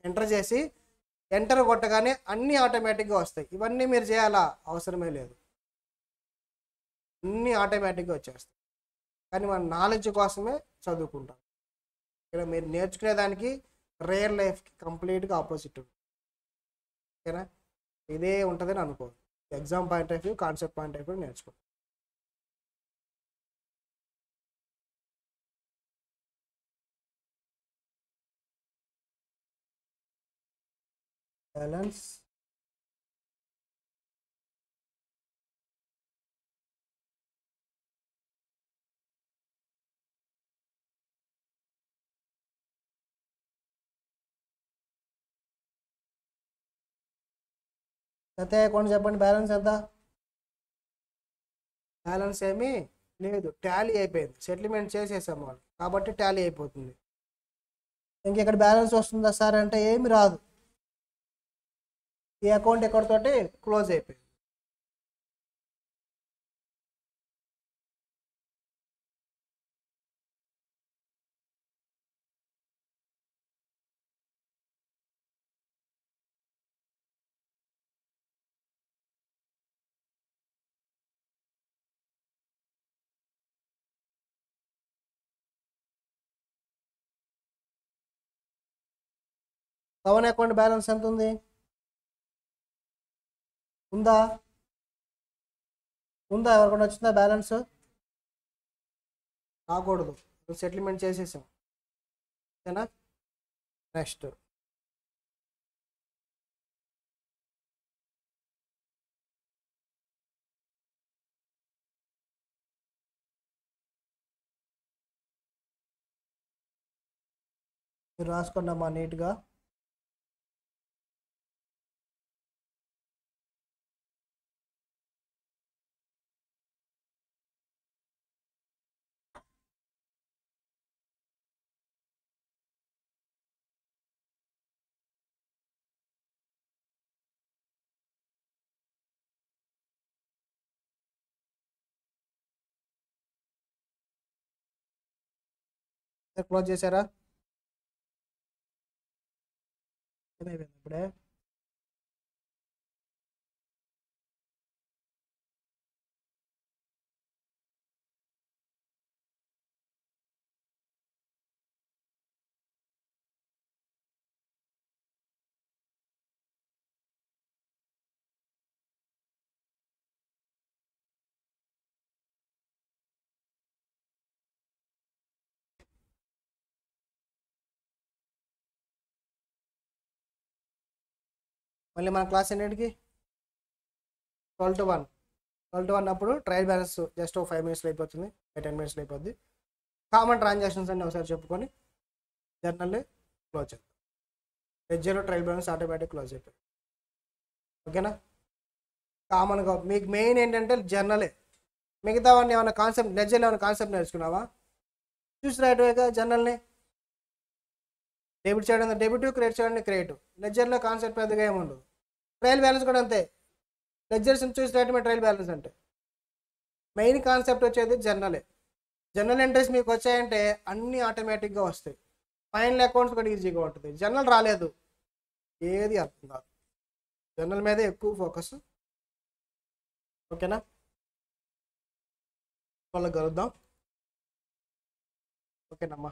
ఎంటర్ చేసి ఎంటర్ కొట్టగానే అన్నీ ఆటోమేటిక్గా వస్తాయి. ఇవన్నీ మీరు చేయాలా? అవసరమే లేదు, అన్నీ ఆటోమేటిక్గా వచ్చేస్తాయి. కానీ మన నాలెడ్జ్ కోసమే చదువుకుంటాం. ఇక్కడ మీరు నేర్చుకునేదానికి రియల్ లైఫ్కి కంప్లీట్గా ఆపోజిట్, ఓకేనా? ఇదే ఉంటుందని అనుకో, exam point of view, concept point of view నేర్చుకో. బ్యాలెన్స్ సత్య అకౌంట్ చెప్పండి, బ్యాలెన్స్ ఎంత? బ్యాలెన్స్ ఏమీ లేదు, టాలీ అయిపోయింది, సెటిల్మెంట్ చేసేసాం వాళ్ళు కాబట్టి టాలీ అయిపోతుంది. ఇంకెక్కడ బ్యాలెన్స్ వస్తుందా సార్ అంటే ఏమి రాదు, ఈ అకౌంట్ ఎక్కడితోటి క్లోజ్ అయిపోయింది. పవన్ అకౌంట్ బ్యాలెన్స్ ఎంత ఉంది, ఉందా? ఎవరికైనా వచ్చిందా బ్యాలెన్స్? రాకూడదు, సెటిల్మెంట్ చేసేసాం, ఓకేనా? నెక్స్ట్ మీరు రాసుకోండి అమ్మా నీట్గా. క్లోజ్ చేశారా? ఏమైపోయింది ఇప్పుడే? మళ్ళీ మన క్లాస్ ఎన్నింటికి? 12 to 1. 12 to 1 అప్పుడు ట్రయల్ బ్యాలెన్స్ జస్ట్ 5 minutesలో అయిపోతుంది, 10 minutesలో అయిపోద్ది. కామన్ ట్రాన్సాక్షన్స్ అన్ని ఒకసారి చెప్పుకొని జర్నల్ క్లోజ్ చేద్దాం. లెడ్జర్లో ట్రయల్ బ్యాలెన్స్ ఆటోమేటిక్ క్లోజ్ అయిపోయింది. ఓకేనా? కామన్గా మీకు మెయిన్ ఏంటంటే జర్నలే. మిగతావన్నీ ఏమైనా కాన్సెప్ట్, లెడ్జర్లో ఏమైనా కాన్సెప్ట్ నేర్చుకున్నావా? చూసి రాయటమేగా జర్నల్ని. డెబిట్ చేయడం డెబిట్, క్రెడిట్ చేయడం క్రెడిట్. లెడ్జర్లో కాన్సెప్ట్ పెద్దగా ఏముండదు. ట్రయల్ బ్యాలెన్స్ కూడా అంతే. లెడ్జర్స్ చూసి రాయటమే ట్రయల్ బ్యాలెన్స్ అంటే. మెయిన్ కాన్సెప్ట్ వచ్చేది జర్నలే. జర్నల్ ఎంట్రీస్ మీకు వచ్చాయంటే అన్నీ ఆటోమేటిక్గా వస్తాయి. ఫైనల్ అకౌంట్స్ కూడా ఈజీగా ఉంటుంది. జర్నల్ రాలేదు ఏది అర్థం కాదు. జర్నల్ మీదే ఎక్కువ ఫోకస్. ఓకేనా? వాళ్ళకి కలుద్దాం. ఓకేనమ్మా.